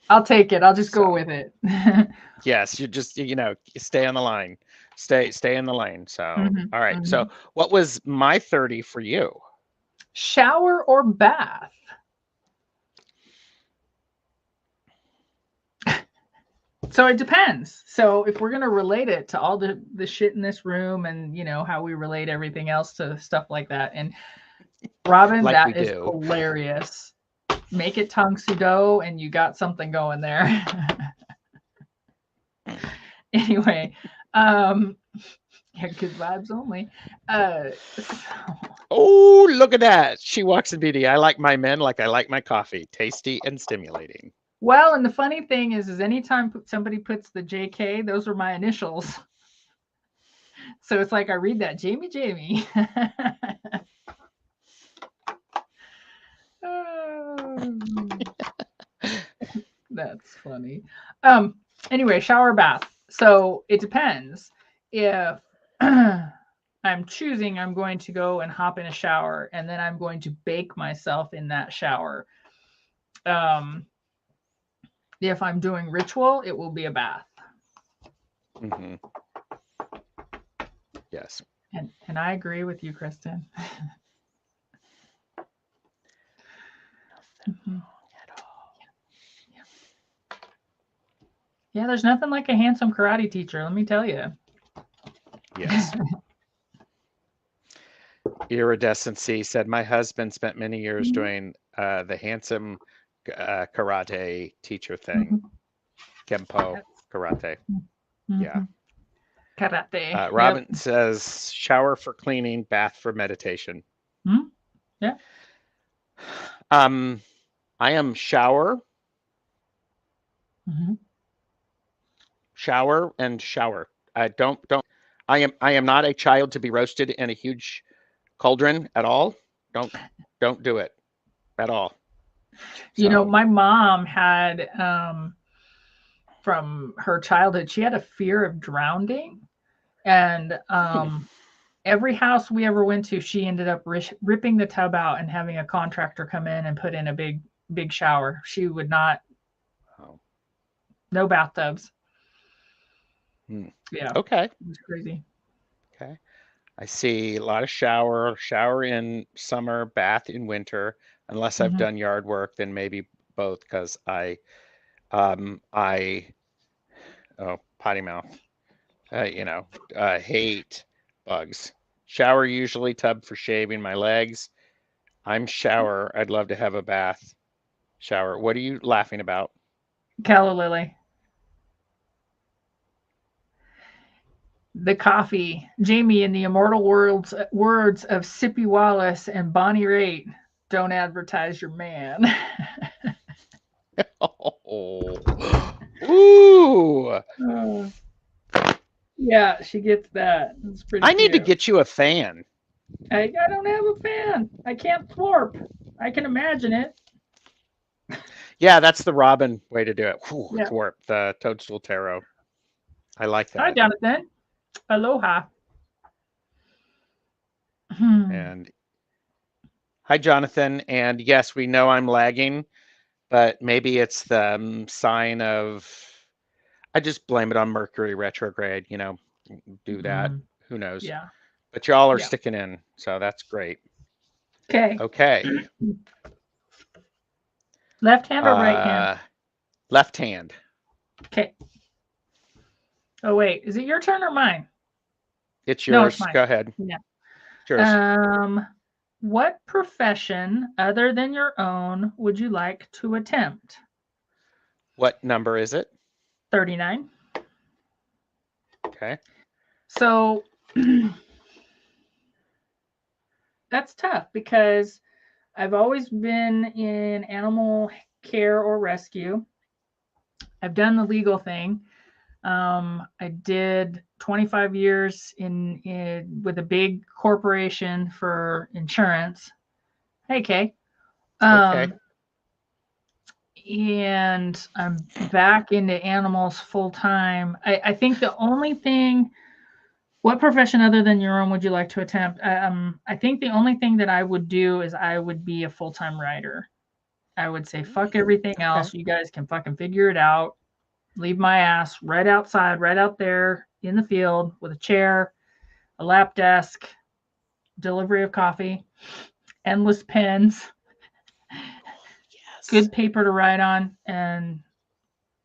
I'll take it. I'll just go So with it. yes, you just stay on the line, stay in the lane. So Mhm, all right. So mhm. what was my 30 for you? Shower or bath? So it depends. So if we're gonna relate it to all the shit in this room, and how we relate everything else to stuff like that, and Robin, Like we that is do. hilarious. Make it tongue sudo, and you got something going there. Anyway, um, yeah, good vibes only. So Oh, look at that! She walks in beauty. I like my men like I like my coffee, tasty and stimulating. well, and the funny thing is anytime somebody puts the JK, those are my initials. So it's like I read that Jamie Jamie. Oh, that's funny. Um, anyway, shower bath. So it depends. If I'm choosing, I'm going to go and hop in a shower, and then I'm going to bake myself in that shower. Um, if I'm doing ritual, it will be a bath. Hmm. Yes. And I agree with you, Kristen. Mhm. Yeah, there's nothing like a handsome karate teacher, let me tell you. Yes. Iridescency said, my husband spent many years Mhm. doing the handsome karate teacher thing, Mhm. Kempo Yes. karate. Yeah. Mhm. Karate. Yep. Robin says, shower for cleaning, bath for meditation. Mhm. Yeah. Um, I am Mhm. shower, and shower. Don't. I am not a child to be roasted in a huge cauldron at all. Don't don't do it at all. So My mom had from her childhood, she had a fear of drowning. And every house we ever went to, she ended up ripping the tub out and having a contractor come in and put in a big shower. She would not, Oh. no bathtubs. Hmm. Yeah, Okay. it was crazy. Okay. I see a lot of shower in summer, bath in winter. Unless I've Hmm. done yard work, then maybe both, because I oh, potty mouth. You know, hate bugs. Shower usually, tub for shaving my legs. I'm shower. I'd love to have a bath shower. What are you laughing about? Calla Lily. The coffee. Jamie, in the immortal words of Sippy Wallace and Bonnie Raitt, don't advertise your man. Oh. Ooh. Oh, yeah, she gets that. It's pretty I need to cute. get you a fan. I don't have a fan. I can't thwarp. I can imagine it. Yeah, that's the Robin way to do it. Whew, Yeah. thwart the toadstool tarot. I like Hi, that. Jonathan. Aloha. Hmm. And hi, Jonathan. And yes, we know I'm lagging, but maybe it's the sign of, I just blame it on Mercury retrograde, do that. Mm, Who knows? yeah. But y'all are Yeah. sticking in, so that's great. Okay. Okay. Left hand or right hand? Left hand. Okay. Oh, wait. Is it your turn or mine? It's No, it's yours. mine. Go ahead. Yeah. It's yours. What profession other than your own would you like to attempt? What number is it? 39. Okay. So that's tough because I've always been in animal care or rescue. I've done the legal thing. I did 25 years in with a big corporation for insurance. Hey, Kay. Okay. And I'm back into animals full time. I think the only thing, what profession other than your own would you like to attempt? I think the only thing that I would do is I would be a full time writer. I would say, fuck everything Okay. else. You guys can fucking figure it out. Leave my ass right outside, right out there in the field with a chair, a lap desk, delivery of coffee, endless pens, Yes. good paper to write on, and,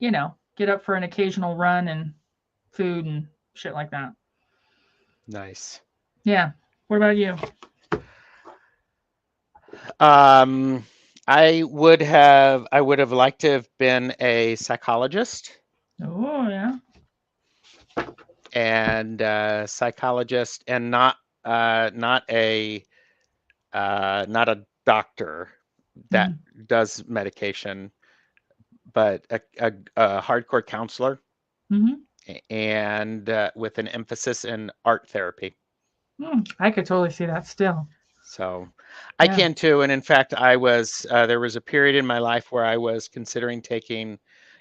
get up for an occasional run and food and shit like that. Nice. Yeah. What about you? Um, I would have liked to have been a psychologist, Oh, yeah. and psychologist, and not a doctor that Mm. does medication, but a hardcore counselor, Mm-hmm. and with an emphasis in art therapy. I could totally see that still. So I Yeah. can too. And in fact, there was a period in my life where I was considering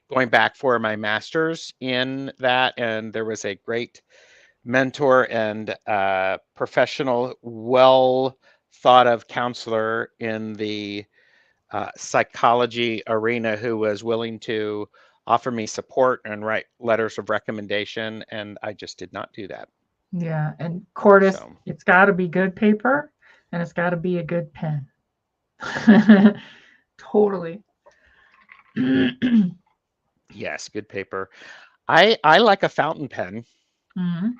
going back for my master's in that. And there was a great mentor and professional, well thought of counselor in the psychology arena who was willing to offer me support and write letters of recommendation. And I just did not do that. Yeah. And Cordis, So, it's got to be good paper and it's got to be a good pen. Totally. yes, good paper. I like a fountain pen. Mhm.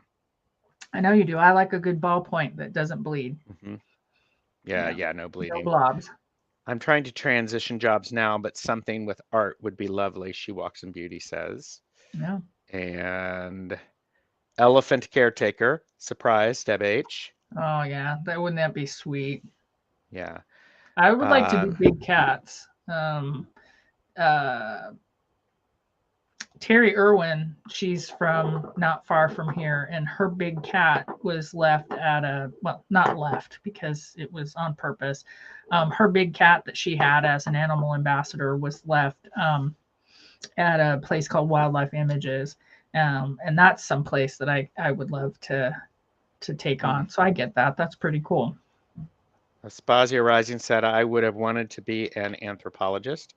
I know you do. I like a good ballpoint that doesn't bleed. Hmm. Yeah, Yeah. yeah, no No bleeding. blobs. I'm trying to transition jobs now, but something with art would be lovely, She Walks in Beauty says. Yeah. And elephant caretaker, surprise, Deb H. Oh, yeah. Wouldn't that be sweet? Yeah. I would like to do Um, big cats. Uh, Terry Irwin, she's from not far from here, and her big cat was left well, not left because it was on purpose. Her big cat that she had as an animal ambassador was left at a place called Wildlife Images. And that's someplace that I would love to take on. So I get that. That's pretty cool. Aspasia Rising said, I would have wanted to be an anthropologist,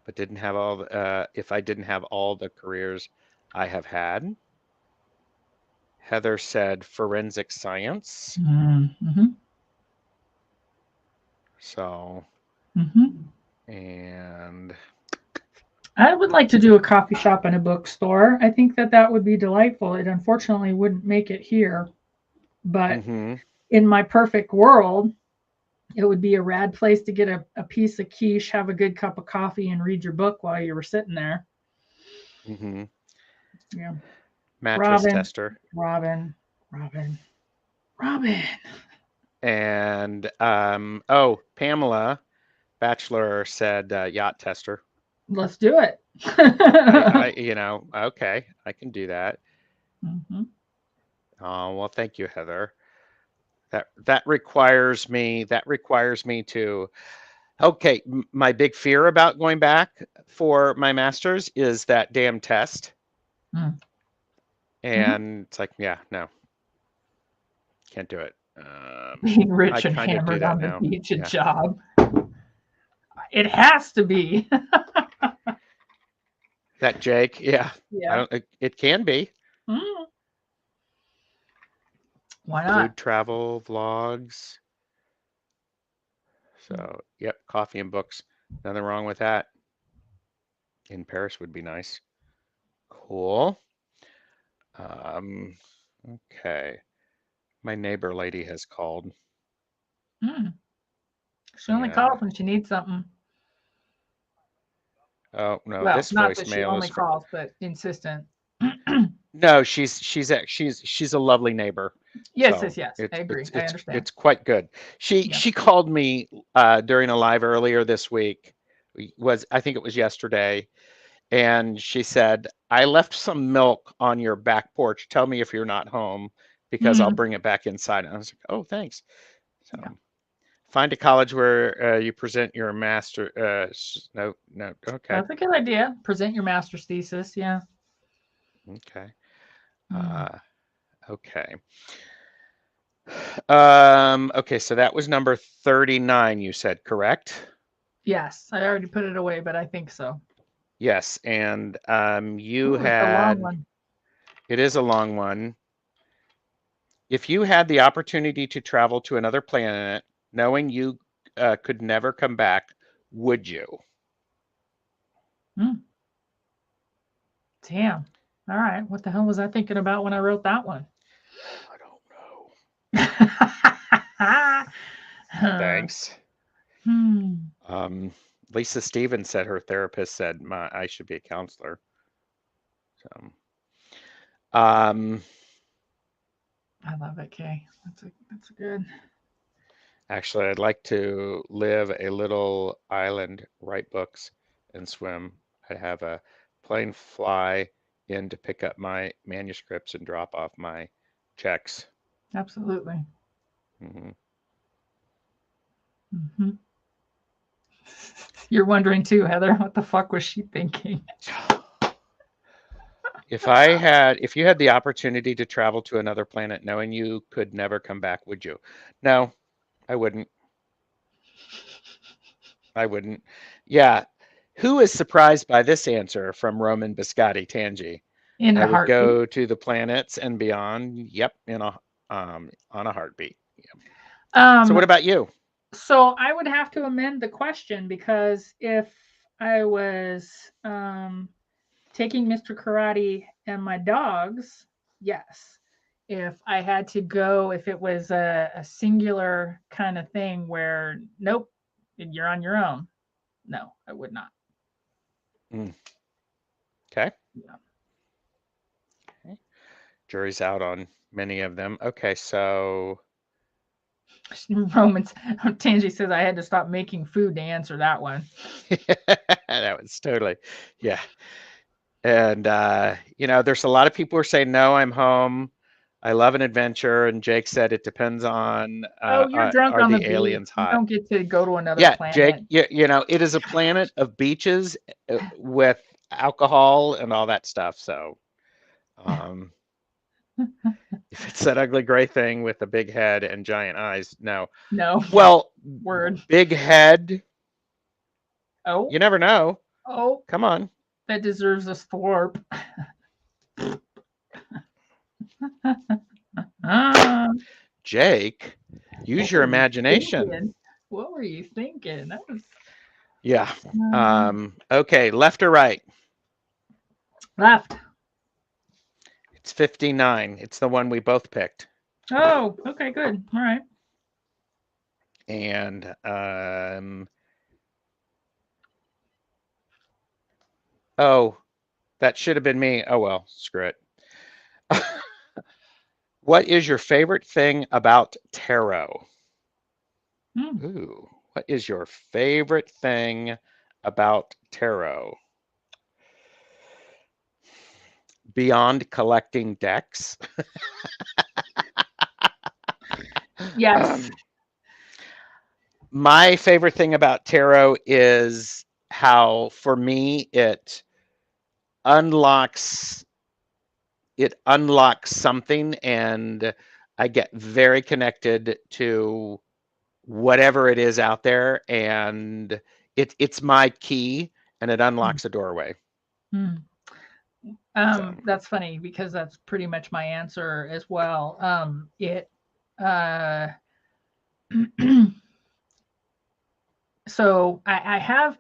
but didn't have if I didn't have all the careers I have had. Heather said forensic science. Mm-hmm. So, Mm-hmm. and I would like to do a coffee shop and a bookstore. I think that would be delightful. It unfortunately wouldn't make it here, but in my perfect world, it would be a rad place to get a piece of quiche, have a good cup of coffee, and read your book while you were sitting there. Yeah. Mattress tester. Robin. And Pamela Bachelor said yacht tester. Let's do it. Okay, I can do that. Oh, well, thank you, Heather. That requires me to. Okay, my big fear about going back for my master's is that damn test. And it's like, yeah, no, can't do it. Being rich and hammered on the beach, a job. It has to be. That Jake, yeah. It can be. Why not? Food, travel, vlogs. So, yep, coffee and books. Nothing wrong with that. In Paris would be nice. Cool. Okay. My neighbor lady has called. She only calls when she needs something. Oh no, well, this not that she voicemail only is calls, but insistent. No, she's a lovely neighbor. Yes, So yes. I agree. I understand. It's quite good. She called me during a live earlier this week. I think it was yesterday, and she said, "I left some milk on your back porch. Tell me if you're not home because I'll bring it back inside." And I was like, "Oh, thanks." So, find a college where you present your master. No, okay. That's a good idea. Present your master's thesis. Yeah. Okay. Okay. Okay, so that was number 39, you said, correct? Yes, I already put it away, but I think so. Yes, and you It's had. a long one. It is a long one. If you had the opportunity to travel to another planet, knowing you could never come back, would you? Damn. All right. What the hell was I thinking about when I wrote that one? I don't know. Thanks. Lisa Stevens said her therapist said I should be a counselor. So, I love it, Kay. That's good. Actually, I'd like to live a little island, write books, and swim. I'd have a plane fly in to pick up my manuscripts and drop off my checks. Absolutely. You're wondering too, Heather, what the fuck was she thinking? If you had the opportunity to travel to another planet knowing you could never come back, would you? No, I wouldn't. Yeah. Who is surprised by this answer from Roman Biscotti Tangi? I would go to the planets and beyond. Yep, on a heartbeat. Yep. So what about you? So I would have to amend the question, because if I was taking Mr. Karate and my dogs, yes. If I had to go, if it was a singular kind of thing where, nope, you're on your own, no, I would not. Okay. Yeah. Okay. Jury's out on many of them. Okay, so Romans Tangi says I had to stop making food to answer that one. That was totally, yeah. And there's a lot of people who are saying, no, I'm home. I love an adventure. And Jake said it depends on you're drunk on the aliens beach. hot. You don't get to go to another planet. Jake, it is a planet of beaches with alcohol and all that stuff. So Um, if it's that ugly gray thing with a big head and giant eyes, no. No. Well, Word. big head, Oh. you never know. Oh. Come on. That deserves a thwarp. Jake, use What your were you imagination. thinking? What were you thinking? That was Yeah. Okay, left or right? left. It's 59. It's the one we both picked. Oh, okay, good. All right. And oh, that should have been me. Oh well, screw it. What is your favorite thing about tarot? Ooh, what is your favorite thing about tarot? Beyond collecting decks? Yes. My favorite thing about tarot is how, for me, unlocks unlocks something, and I get very connected to whatever it is out there, and it's my key, and it unlocks a doorway. So That's funny because that's pretty much my answer as well. Uh, so I have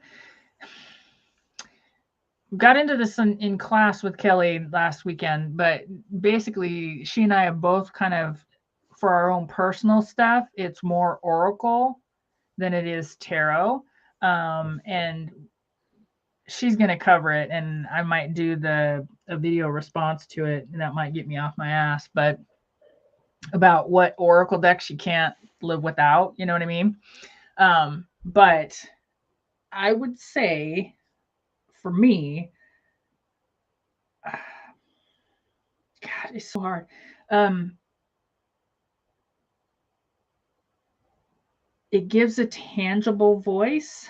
got into this in class with Kelly last weekend, but basically she and I have both kind of, for our own personal stuff, it's more oracle than it is tarot. And she's going to cover it, and I might do a video response to it, and that might get me off my ass, but about what oracle decks you can't live without, you know what I mean? But I would say for me, God, it's so hard. It gives a tangible voice,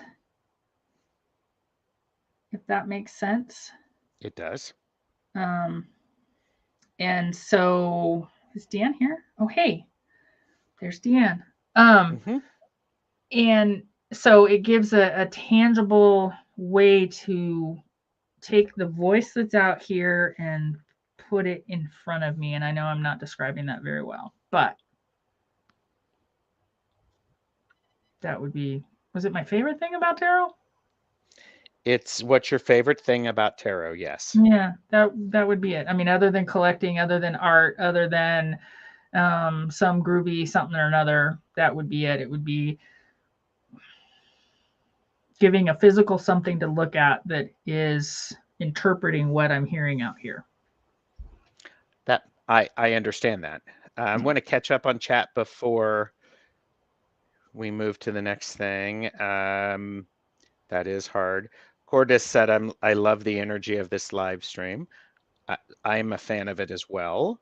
if that makes sense. it does. Um, and so is Dan here? Oh, hey, there's Dan. And so it gives a tangible way to take the voice that's out here and put it in front of me. And I know I'm not describing that very well, but that would be, was it my favorite thing about tarot? It's what's your favorite thing about tarot? Yes. Yeah, that would be it. I mean, other than collecting, other than art, other than some groovy something or another, that would be it. It would be giving a physical something to look at that is interpreting what I'm hearing out here. That I understand that. I'm going to catch up on chat before we move to the next thing. That is hard. Cordis said, I love the energy of this live stream. I'm a fan of it as well.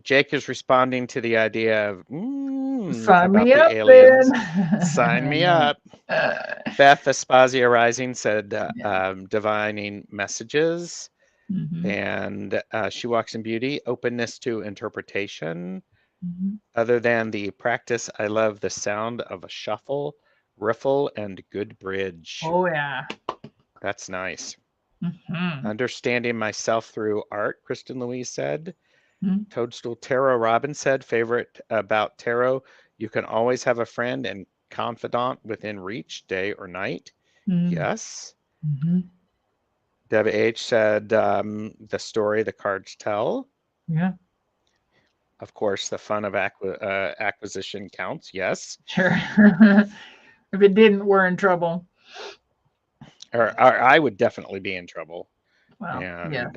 Jake is responding to the idea of Sign about me the up, aliens. then. Sign me up. Beth Aspasia Rising said divining messages. And She Walks in Beauty, openness to interpretation. Other than the practice, I love the sound of a shuffle, riffle, and good bridge. Oh, yeah. That's nice. Understanding myself through art, Kristen Louise said. Toadstool Tarot Robin said, favorite about tarot, you can always have a friend and confidant within reach, day or night. Yes. Debbie H said, the story the cards tell. Yeah. Of course, the fun of acquisition counts. Yes. Sure. If it didn't, we're in trouble. Or I would definitely be in trouble. Well, and yeah.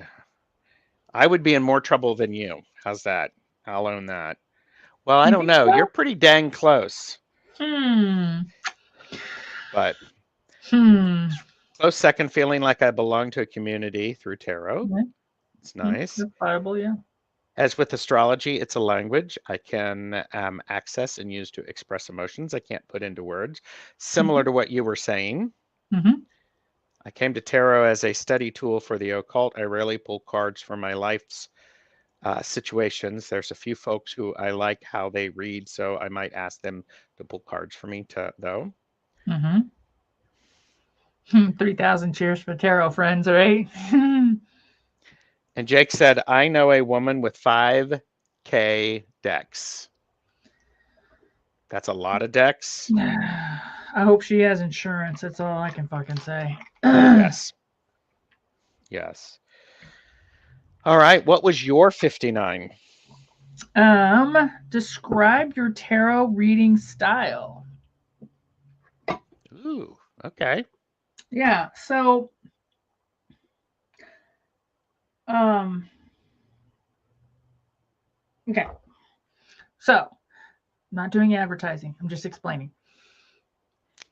I would be in more trouble than you. How's that? I'll own that. Well, I You don't think know. so? You're pretty dang close. But close second, feeling like I belong to a community through tarot. Yeah. It's nice. That's viable, yeah. As with astrology, it's a language I can access and use to express emotions I can't put into words, similar to what you were saying. I came to tarot as a study tool for the occult. I rarely pull cards for my life's situations. There's a few folks who I like how they read, so I might ask them to pull cards for me though. Mm-hmm. 3,000 cheers for tarot, friends, right? And Jake said, I know a woman with 5K decks. That's a lot of decks. I hope she has insurance. That's all I can fucking say. Yes. Yes. All right. What was your 59? Describe your tarot reading style. Ooh, okay. Yeah, so um okay. So, not doing advertising. I'm just explaining.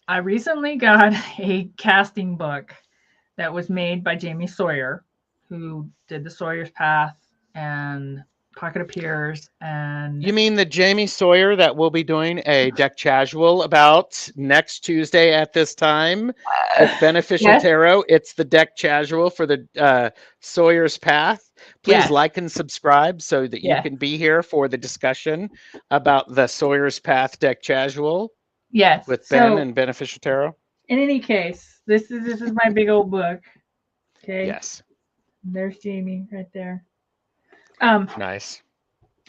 I recently got a casting book that was made by Jamie Sawyer, who did the Sawyer's Path and Pocket of Peers and You mean the Jamie Sawyer that we'll be doing a deck casual about next Tuesday at this time with Beneficial yes, Tarot? It's the deck casual for the Sawyer's Path. Please yes, like and subscribe so that you yes, can be here for the discussion about the Sawyer's Path deck casual yes. with Ben So and Beneficial Tarot. in any case, this is my big old book. Okay. Yes. There's Jamie right there. Nice.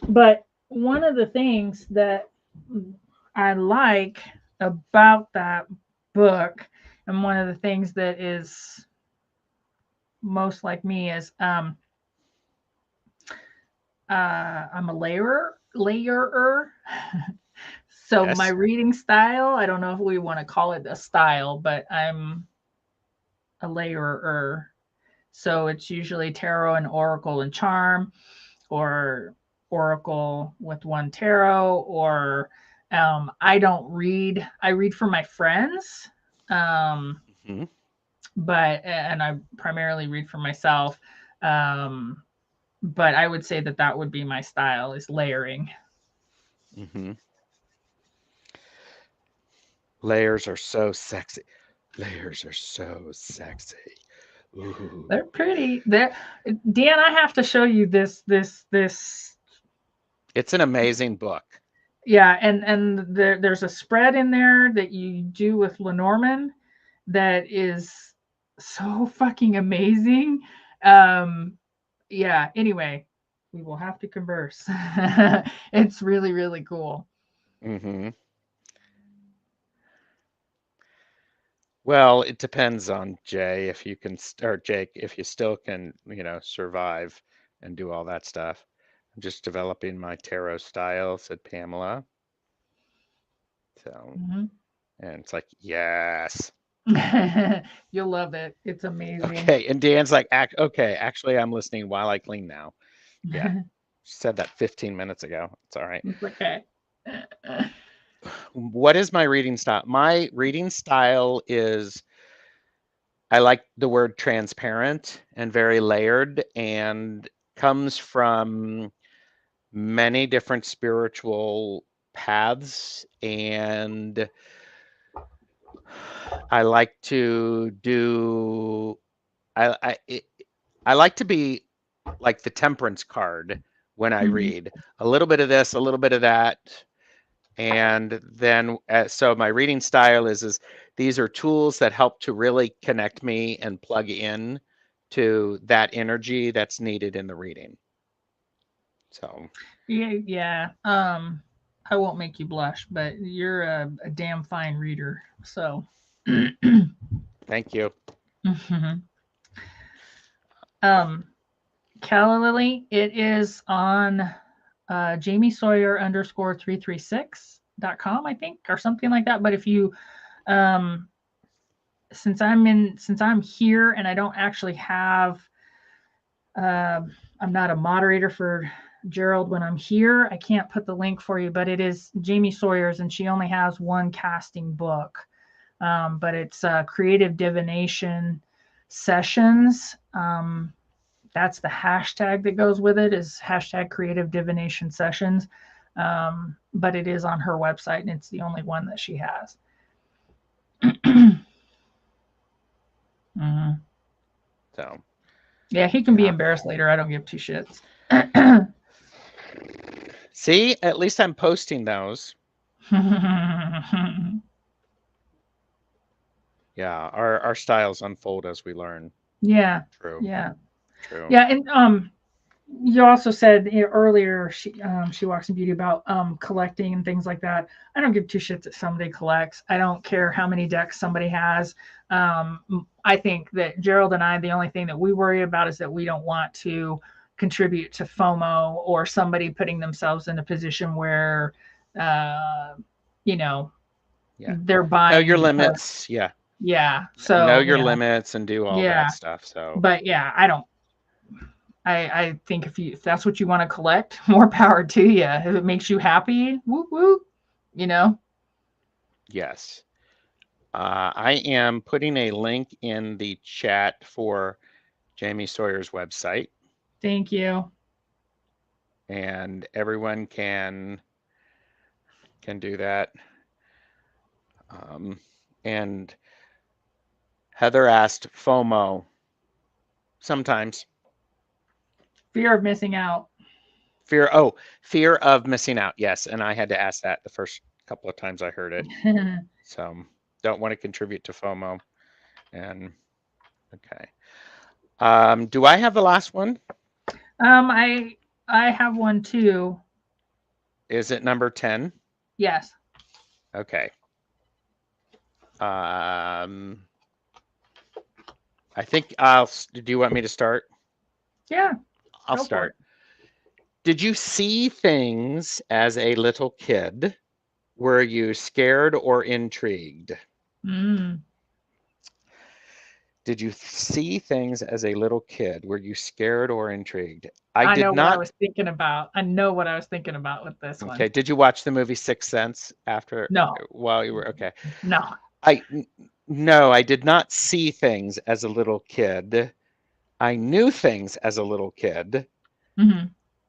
But one of the things that I like about that book, and one of the things that is most like me, is I'm a layerer. So my Yes. reading style, I don't know if we want to call it a style, but I'm a layerer. So it's usually tarot and oracle and charm, or oracle with one tarot, or I don't read. I read for my friends, Mm-hmm. and I primarily read for myself. But I would say that that would be my style, is layering. Mm-hmm. Layers are so sexy. Layers are so sexy. Ooh. They're pretty. They're Dan. I have to show you this. It's an amazing book. Yeah, and there's a spread in there that you do with Lenormand that is so fucking amazing. Yeah, anyway, we will have to converse. It's really, really cool. Mm-hmm. Well, it depends on Jay if you can, or Jake, if you still can, survive and do all that stuff. I'm just developing my tarot style, said Pamela. So, Mhm. and it's like, yes. You'll love it. It's amazing. Okay. And Dan's like, okay, actually, I'm listening while I clean now. Yeah. Said that 15 minutes ago. It's all right. It's okay. What is my reading style? My reading style is, I like the word transparent and very layered, and comes from many different spiritual paths. And I like to do, I like to be like the temperance card when I Mhm. read, a little bit of this, a little bit of that. And then, so my reading style is these are tools that help to really connect me and plug in to that energy that's needed in the reading. So, Yeah, yeah. I won't make you blush, but you're a damn fine reader. So, thank you. mhm. um, Calla Lily, it is on Jamie Sawyer underscore 336.com, I think, or something like that. But if you, um, since I'm here and I don't actually have, I'm not a moderator for Gerald when I'm here. I can't put the link for you, but it is Jamie Sawyer's, and she only has one casting book. But it's Creative Divination Sessions. That's the hashtag that goes with it, is hashtag Creative Divination Sessions. But it is on her website, and it's the only one that she has. Mhm. So, Yeah, he can be yeah. embarrassed later. I don't give two shits. See, at least I'm posting those. Yeah, our styles unfold as we learn. Yeah, True, yeah, true. yeah. And you also said earlier she walks in beauty about collecting and things like that. I don't give two shits that somebody collects. I don't care how many decks somebody has. I think that Gerald and I, the only thing that we worry about is that we don't want to contribute to FOMO or somebody putting themselves in a position where uh, you know Yeah. they're Know your buying because limits. Yeah. yeah. Know So your limits and do all that yeah. stuff. So, But yeah, I don't. I think if that's what you want to collect, more power to you. If it makes you happy, whoop whoop, you know. yes. I am putting a link in the chat for Jamie Sawyer's website, Thank you. and everyone can do that. And Heather asked FOMO. Sometimes Fear of missing out. fear of missing out. Yes, and I had to ask that the first couple of times I heard it. So don't want to contribute to FOMO. And okay. Do I have the last one? I have one too. Is it number 10? Yes. Okay. I think do you want me to start? Yeah. I'll Go for start. it. Did you see things as a little kid? Were you scared or intrigued? Mm. Did you see things as a little kid? Were you scared or intrigued? I I did know what I not. was thinking about. I know what I was thinking about with this one. Okay. Did you watch the movie Sixth Sense after No. while you were okay? No. I no, I did not see things as a little kid. I knew things as a little kid, Mm-hmm.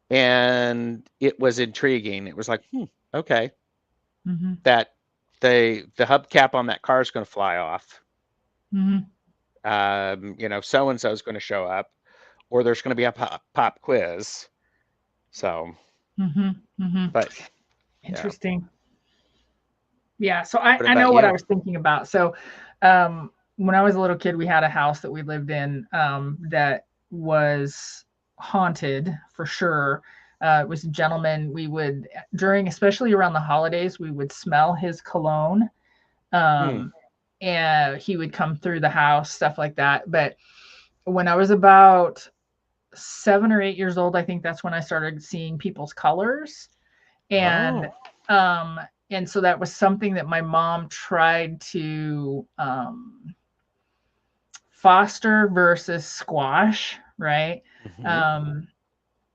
and it was intriguing. It was like, okay, Mm-hmm. that the hubcap on that car is going to fly off. Mm-hmm. So and so is going to show up, or there's going to be a pop quiz. So, Mm-hmm. Mm-hmm. but yeah. Interesting. Yeah, so I, What I about know what I you? was thinking about. So when I was a little kid, we had a house that we lived in that was haunted for sure. It was a gentleman. We would, during, especially around the holidays, we would smell his cologne. Hmm. And he would come through the house, stuff like that. But when I was about 7 or 8 years old, I think that's when I started seeing people's colors. And Oh. um and so that was something that my mom tried to foster versus squash, right? Hmm.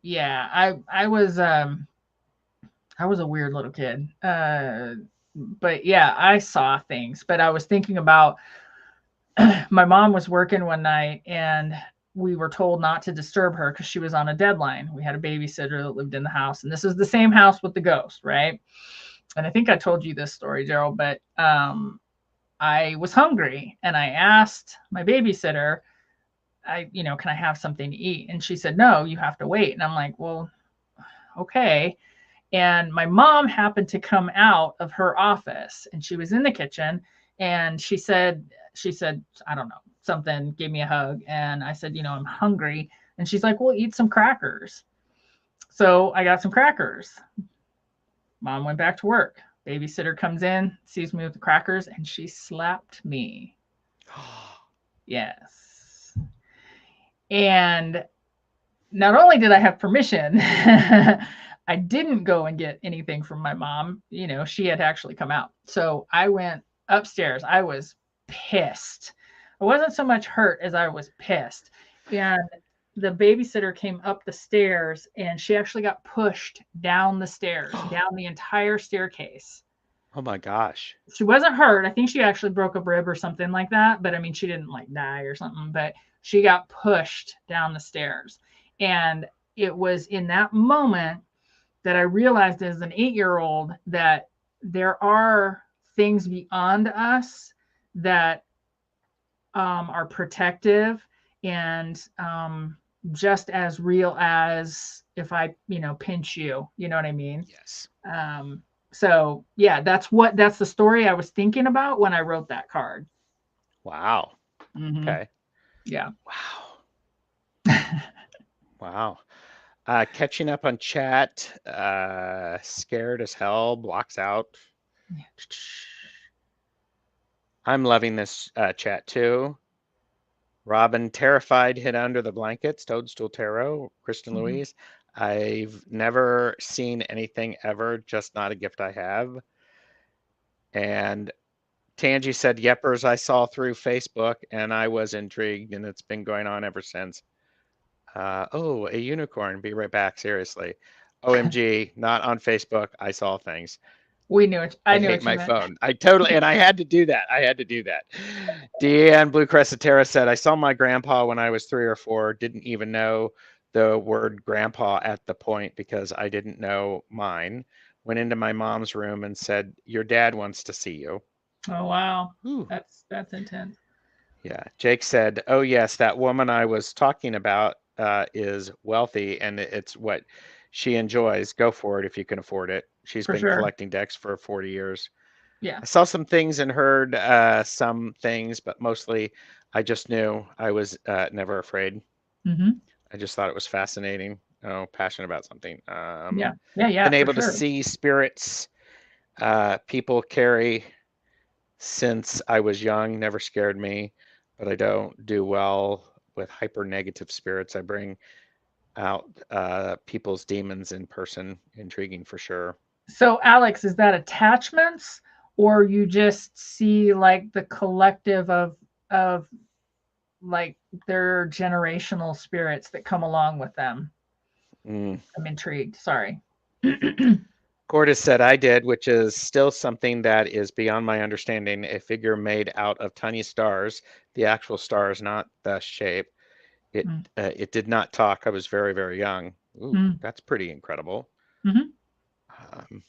Yeah, I was a weird little kid. But yeah, I saw things, but I was thinking about my mom was working one night and we were told not to disturb her because she was on a deadline. We had a babysitter that lived in the house, and this is the same house with the ghost, right? And I think I told you this story, Gerald, but I was hungry and I asked my babysitter, can I have something to eat? And she said, no, you have to wait. And I'm like, well, okay. And my mom happened to come out of her office and she was in the kitchen and she said, I don't know, something, gave me a hug. And I said, I'm hungry. And she's like, well, eat some crackers. So I got some crackers. Mom went back to work. Babysitter comes in, sees me with the crackers, and she slapped me. Yes. And not only did I have permission, I didn't go and get anything from my mom. She had actually come out. So I went upstairs. I was pissed. I wasn't so much hurt as I was pissed. And the babysitter came up the stairs and she actually got pushed down the stairs, down the entire staircase. Oh my gosh. She wasn't hurt. I think she actually broke a rib or something like that. But I mean, she didn't like die or something, but she got pushed down the stairs. And it was in that moment that I realized as an 8-year-old that there are things beyond us that are protective and just as real as if I, pinch you. You know what I mean? Yes. Um, so yeah, that's the story I was thinking about when I wrote that card. Wow. Hmm. Okay. Yeah. Wow. Wow. Catching up on chat. Scared as hell. Blocks out. I'm loving this chat too. Robin, terrified, hid under the blankets. Toadstool Tarot. Kristen Mhm. Louise. I've never seen anything ever, just not a gift I have. And Tangi said, Yeppers, I saw through Facebook and I was intrigued, and it's been going on ever since. Oh, a unicorn. Be right back. Seriously. OMG, not on Facebook. I saw things. We knew it. I I knew hate what you my meant. phone. And I had to do that. I had to do that. Deanne Blue Crescent Terra said, I saw my grandpa when I was 3 or 4, didn't even know the word grandpa at the point because I didn't know mine. Went into my mom's room and said, your dad wants to see you. Oh wow, Ooh. that's intense. Yeah. Jake said, oh, yes, that woman I was talking about is wealthy and it's what she enjoys. Go for it if you can afford it. She's For been sure. collecting decks for 40 years. Yeah. I saw some things and heard some things, but mostly I just knew I was never afraid. Hmm. I just thought it was fascinating. Oh, passionate about something. Yeah. Yeah. Yeah. Been For able to sure. see spirits people carry since I was young, never scared me, but I don't do well with hyper negative spirits. I bring out people's demons in person. Intriguing for sure. So, Alex, is that attachments, or you just see like the collective of like their generational spirits that come along with them? Mm. I'm intrigued. Sorry. Cordes said I did, which is still something that is beyond my understanding. A figure made out of tiny stars, the actual stars, not the shape. It Mm. it did not talk. I was very, very young. Ooh, Mm. that's pretty incredible. Hmm. Um,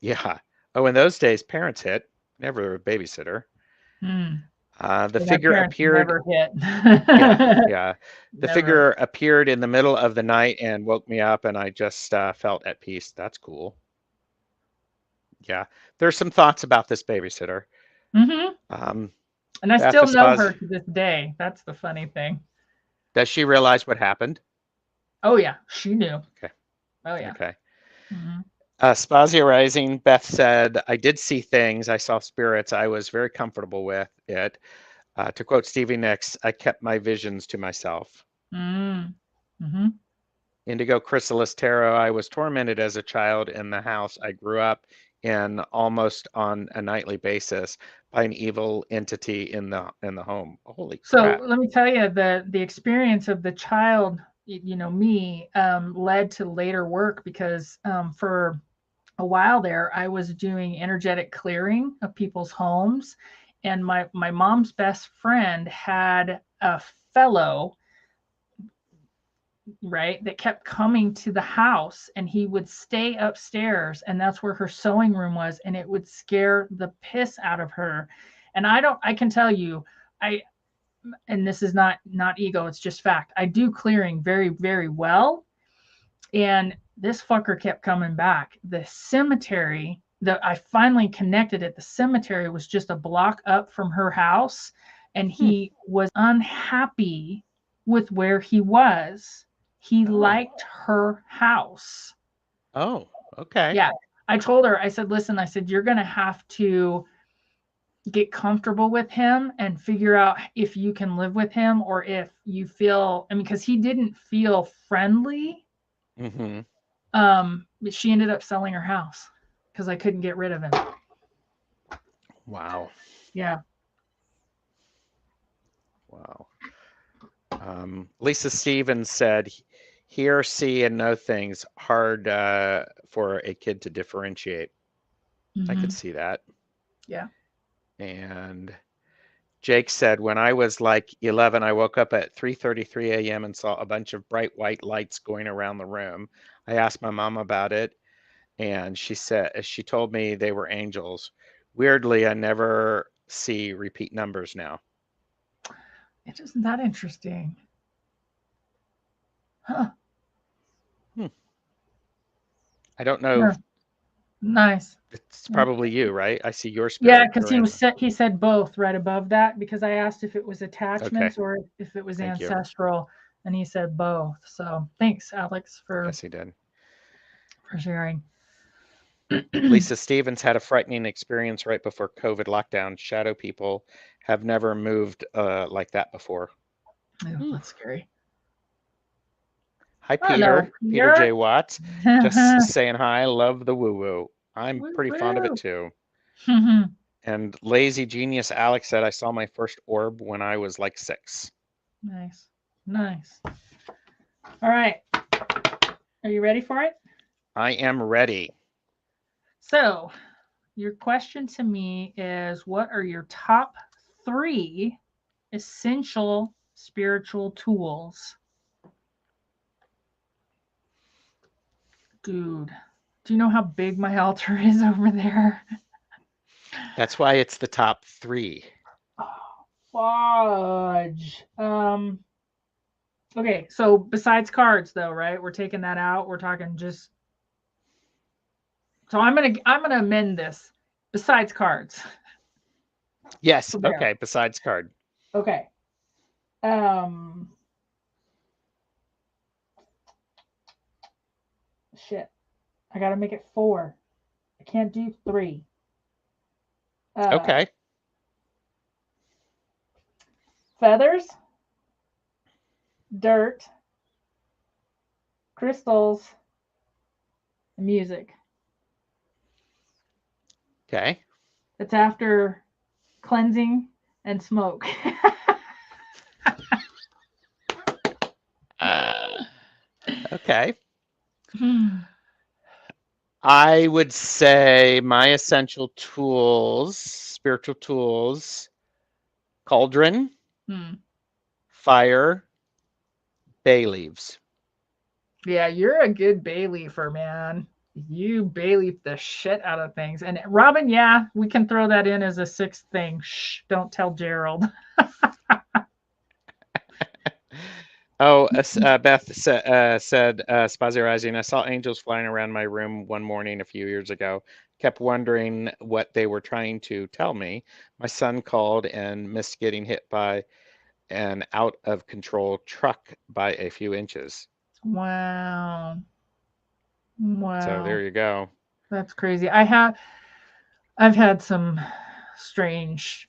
yeah. Oh, in those days, parents hit, never a babysitter. Mm. The My figure parents appeared. never hit. Yeah, yeah. The Never. figure appeared in the middle of the night and woke me up, and I just felt at peace. That's cool. Yeah. There's some thoughts about this babysitter. Hmm. Um, And I Beth still know Espoz, her to this day. That's the funny thing. does she realize what happened? Oh yeah, she knew. Okay. Oh yeah. Okay. Hmm. Spazia Rising, Beth said, I did see things. I saw spirits. I was very comfortable with it. To quote Stevie Nicks, I kept my visions to myself. Mm. Hmm. Indigo Chrysalis Tarot, I was tormented as a child in the house I grew up in almost on a nightly basis by an evil entity in the home. Holy So crap. let me tell you, the experience of the child, me, led to later work because for a while there, I was doing energetic clearing of people's homes, and my mom's best friend had a fellow, right, that kept coming to the house, and he would stay upstairs, and that's where her sewing room was, and it would scare the piss out of her. And I can tell you, I and this is not ego, it's just fact. I do clearing very, very well, and this fucker kept coming back. The cemetery that I finally connected at the cemetery was just a block up from her house, and Hmm. he was unhappy with where he was. He Oh. liked her house. Oh. Okay. Yeah. I told her, I said, listen, I said, you're going to have to get comfortable with him and figure out if you can live with him or if you feel, I mean, because he didn't feel friendly. Mm-hmm. But she ended up selling her house because I couldn't get rid of him. Wow. Yeah. Wow. Lisa Stevens said, hear, see, and know things hard for a kid to differentiate. I could Hmm. see that. Yeah. And Jake said, when I was like 11, I woke up at 3:33 a.m. and saw a bunch of bright white lights going around the room. I asked my mom about it, and she told me they were angels. Weirdly, I never see repeat numbers now. It isn't that interesting. Huh. Hmm. I don't know. Yeah. Nice. It's probably you, right? I see your Yeah, spirit. because You're in. he said both right above that because I asked if it was Okay. attachments or if it was Thank you. ancestral, and he said both. So thanks, Alex, Yes, he did. for sharing. Lisa Stevens had a frightening experience right before COVID lockdown. Shadow people have never moved like that before. Oh, Ooh. that's scary. Hi, Hello, Peter. Peter Peter. J. Watts. Just saying hi. Love the woo woo. I'm Woo pretty fond of it woo. too. And Lazy Genius Alex said, I saw my first orb when I was like 6. Nice. Nice. All right. Are you ready for it? I am ready. So, your question to me is what are your top 3 essential spiritual tools? Dude, do you know how big my altar is over there? That's why it's the top 3. Oh, fudge. Okay, so besides cards though, right? We're taking that out. We're talking just so I'm gonna amend this. Besides cards. Yes. So there. Okay. Besides card. Okay. Um shit. I gotta make it 4. I can't do 3. Uh Okay. Feathers, dirt, crystals, and music. Okay. It's after cleansing and smoke. Uh, okay. Hmm. I would say my essential tools, spiritual tools, cauldron, Hmm. fire, bay leaves. Yeah, you're a good bay leafer, man. You bay leaf the shit out of things. And Robin, yeah, we can throw that in as a 6th thing. Shh, don't tell Gerald. Oh, Beth said, Spazio Rising, I saw angels flying around my room one morning a few years ago. Kept wondering what they were trying to tell me. My son called and missed getting hit by an out of control truck by a few inches. Wow. So there Wow. you go. That's crazy. I've had some strange,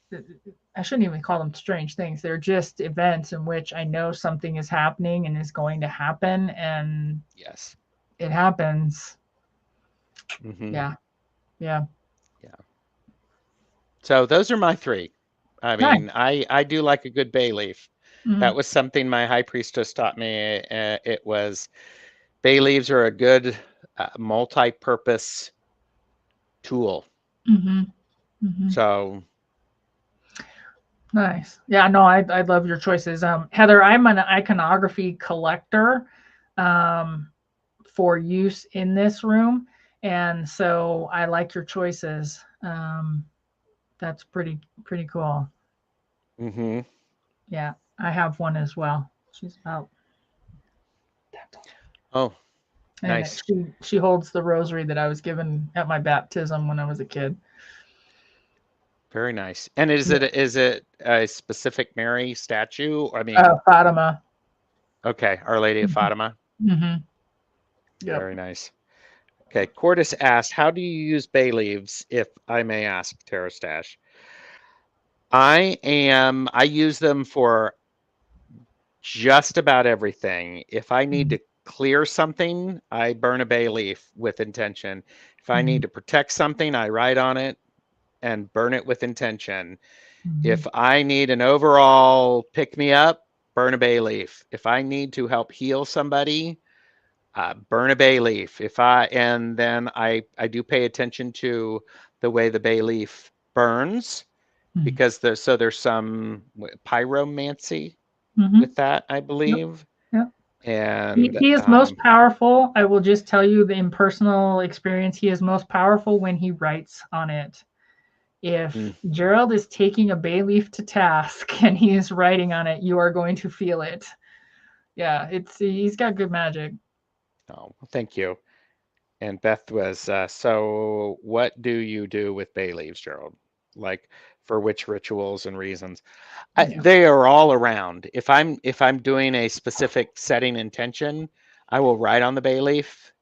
I shouldn't even call them strange things. They're just events in which I know something is happening and is going to happen, and Yes. it happens. Hmm. Yeah. Yeah. Yeah. So those are my 3. I Nice. mean, I do like a good bay leaf. That Mm-hmm. was something my high priestess taught me. It was bay leaves are a good multi-purpose tool. Mm-hmm. Mm-hmm. So Nice. Yeah, no, I love your choices. Heather, I'm an iconography collector for use in this room. And so I like your choices. That's pretty cool. hmm. Yeah, I have one as well. She's about that tall. Oh, And nice. she holds the rosary that I was given at my baptism when I was a kid. Very nice. And is Yeah. it a specific Mary statue? I mean, Fatima. okay, Our Lady of Fatima. Mm-hmm. Yep. Very nice. Okay, Cordis asked, how do you use bay leaves, if I may ask, Tara Stash? I use them for just about everything. If I need Mm-hmm. to clear something, I burn a bay leaf with intention. If I need to protect something, I write on it and burn it with intention. Mm-hmm. If I need an overall pick me up, burn a bay leaf. If I need to help heal somebody, burn a bay leaf. And then I do pay attention to the way the bay leaf burns, because there's some pyromancy Mm-hmm. with that, I Yep. believe. Yep. And He is most powerful. I will just tell you the impersonal experience. He is most powerful when he writes on it. If Mm. Gerald is taking a bay leaf to task and he is writing on it, you are going to feel it. Yeah, he's got good magic. Oh, thank you. And Beth was, so what do you do with bay leaves, Gerald? Like for which rituals and reasons? Yeah. They are all around. If I'm doing a specific setting intention, I will write on the bay leaf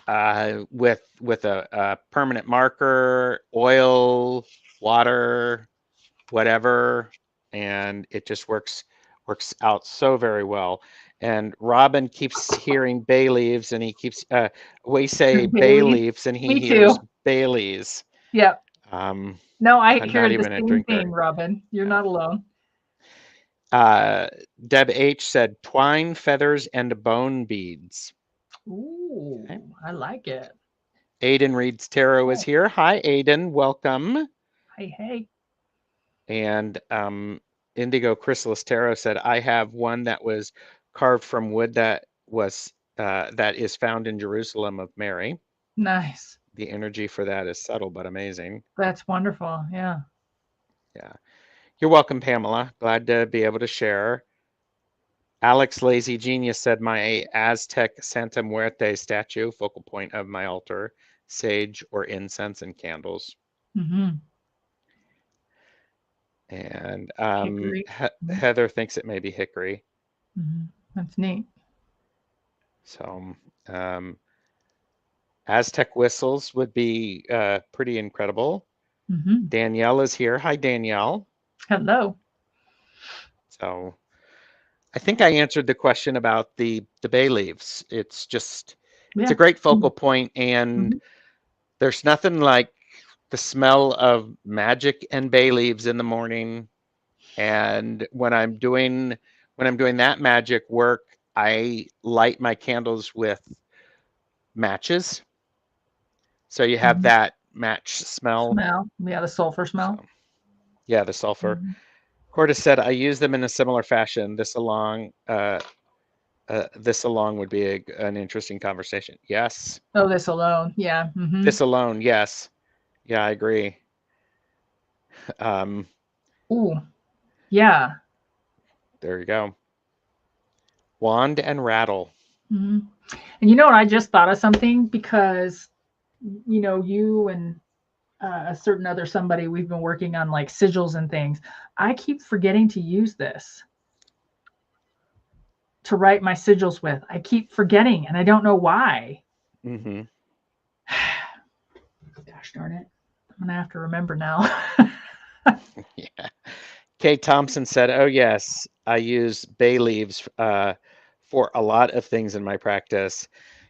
with a permanent marker, oil, water, whatever, and it just works out so very well. And Robin keeps hearing bay leaves, and he keeps we say bay Bailey's. leaves, and he Me hears too. Baileys. Yep. Um, No, I I'm not hear the even a same drinker. thing, Robin. You're Yeah. not alone. Deb H said twine, feathers, and bone beads. Ooh, Okay. I like it. Aiden Reed's Tarot is Oh, here. Hi, Aiden. Welcome. hey, hey. And Indigo Chrysalis Tarot said, I have one that was carved from wood that is found in Jerusalem of Mary. Nice. The energy for that is subtle but amazing. That's wonderful. Yeah. Yeah. You're welcome, Pamela. Glad to be able to share. Alex Lazy Genius said, my Aztec Santa Muerte statue, focal point of my altar, sage or incense and candles. Mm-hmm. And Hickory. Heather thinks it may be hickory. Mm-hmm. That's neat. So Aztec whistles would be pretty incredible. Mm-hmm. Danielle is here. Hi, Danielle. Hello. So I think I answered the question about the bay leaves. It's a Yeah. great focal point, and Mm-hmm. there's nothing like the smell of magic and bay leaves in the morning. And when I'm doing that magic work, I light my candles with matches. So you have Mm-hmm. that match smell. Smell. Yeah, the sulfur smell. So yeah, the sulfur. Mm-hmm. Cortis said, I use them in a similar fashion. This along would be an interesting conversation. Yes. Oh, this alone. Yeah. Mm-hmm. This alone, yes. Yeah, I agree. Um, Ooh. Yeah. there you go. Wand and rattle. Mm-hmm. And you know what? I just thought of something because, you and a certain other somebody, we've been working on like sigils and things. I keep forgetting to use this to write my sigils with. I keep forgetting, and I don't know why. Mm-hmm. Gosh darn it. I'm going to have to remember now. Yeah. Kay Thompson said, oh, yes, I use bay leaves for a lot of things in my practice.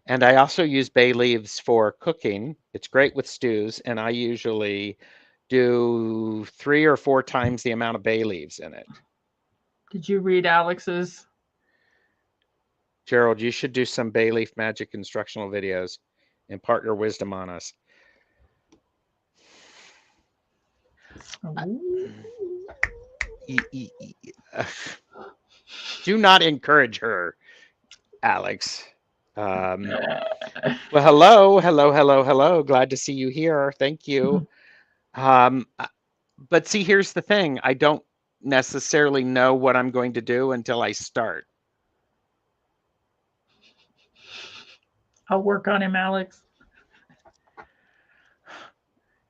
And I also use bay leaves for cooking. It's great with stews, and I usually do 3 or 4 times the amount of bay leaves in it. Did you read Alex's? Gerald, you should do some bay leaf magic instructional videos. Impart your wisdom on us. Do not encourage her, Alex. Well, hello. Glad to see you here. Thank you. But see, here's the thing. I don't necessarily know what I'm going to do until I start. I'll work on him, Alex.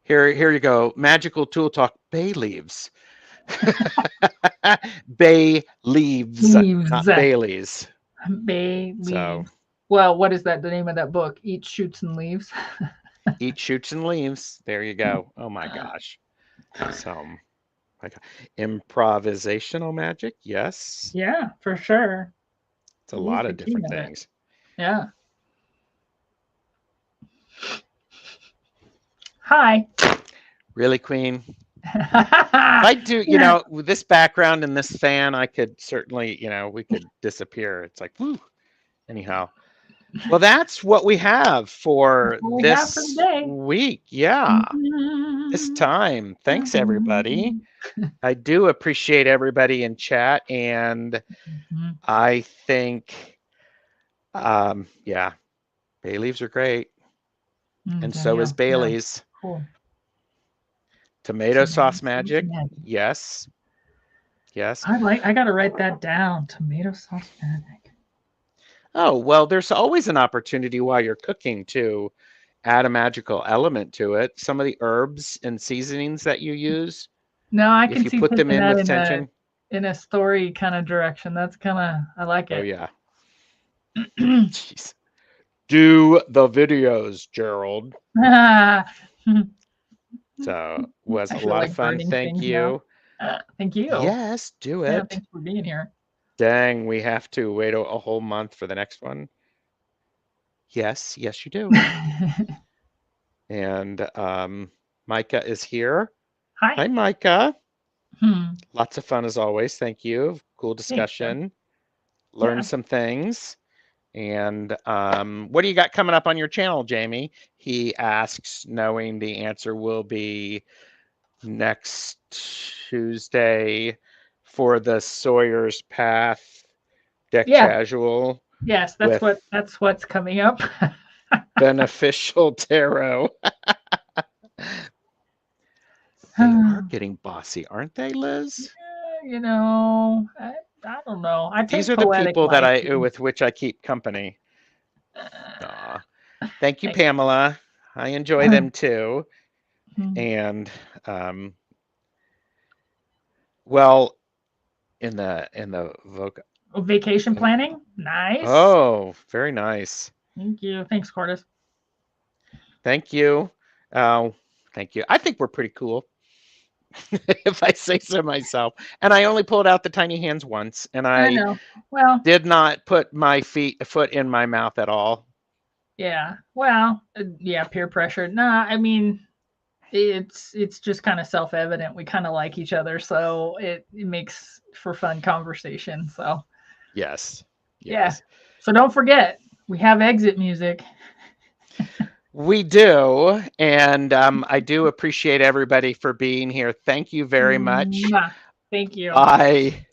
Here you go. Magical tool talk. Bay leaves. Bay leaves, Leaves. not Baileys. Bay leaves. So, well, what is that? The name of that book? Eat, Shoots, and Leaves. eat, shoots, and leaves. There you go. Oh my gosh. So, like improvisational magic. Yes. Yeah, for sure. It's a He's lot the of king different of it. things. Yeah. Hi. Really, Queen? I do, with this background and this fan, I could certainly, we could disappear. It's like, whoo. Anyhow. Well, that's what we have for this week. Yeah. This time. Thanks, everybody. I do appreciate everybody in chat. And I think, yeah, bay leaves are great. And so is Bailey's. Cool. Tomato sauce magic. Yes. Yes. I gotta write that down. Tomato sauce magic. Oh, well, there's always an opportunity while you're cooking to add a magical element to it. Some of the herbs and seasonings that you use, No, I if can you see put them taking in that with tension. in a story kind of direction. That's kind of, I like Oh, it. yeah. Jeez. Do the videos, Gerald. So was I a feel lot like of fun. burning Thank things you. now. Thank you. Yes, do Yeah, it. thanks for being here. Dang, we have to wait a whole month for the next one. Yes, yes, you do. And Micah is here. Hi. Hi, Micah. Hmm. Lots of fun as always. Thank you. Cool discussion. Learn some things. And what do you got coming up on your channel, Jamie? He asks, knowing the answer will be next Tuesday for the Sawyer's Path deck casual. Yes, with that's what's coming up. beneficial tarot. They are getting bossy, aren't they, Liz? You know, I don't know. I take These are the poetic people that license. with which I keep company. Thank you, Pamela. I enjoy them too. And well, in the vacation planning, nice. Oh, very nice. Thank you. Thanks, Cordis. Thank you. Thank you. I think we're pretty cool, if I say so myself. And I only pulled out the tiny hands once, and I know. Well, did not put my foot in my mouth at all. Yeah. Well, yeah, peer pressure. Nah, I mean, it's just kind of self-evident. We kind of like each other, so it makes for fun conversation. So yes. Yeah. So don't forget, we have exit music. We do, and I do appreciate everybody for being here. Thank you very much. Thank you. Bye.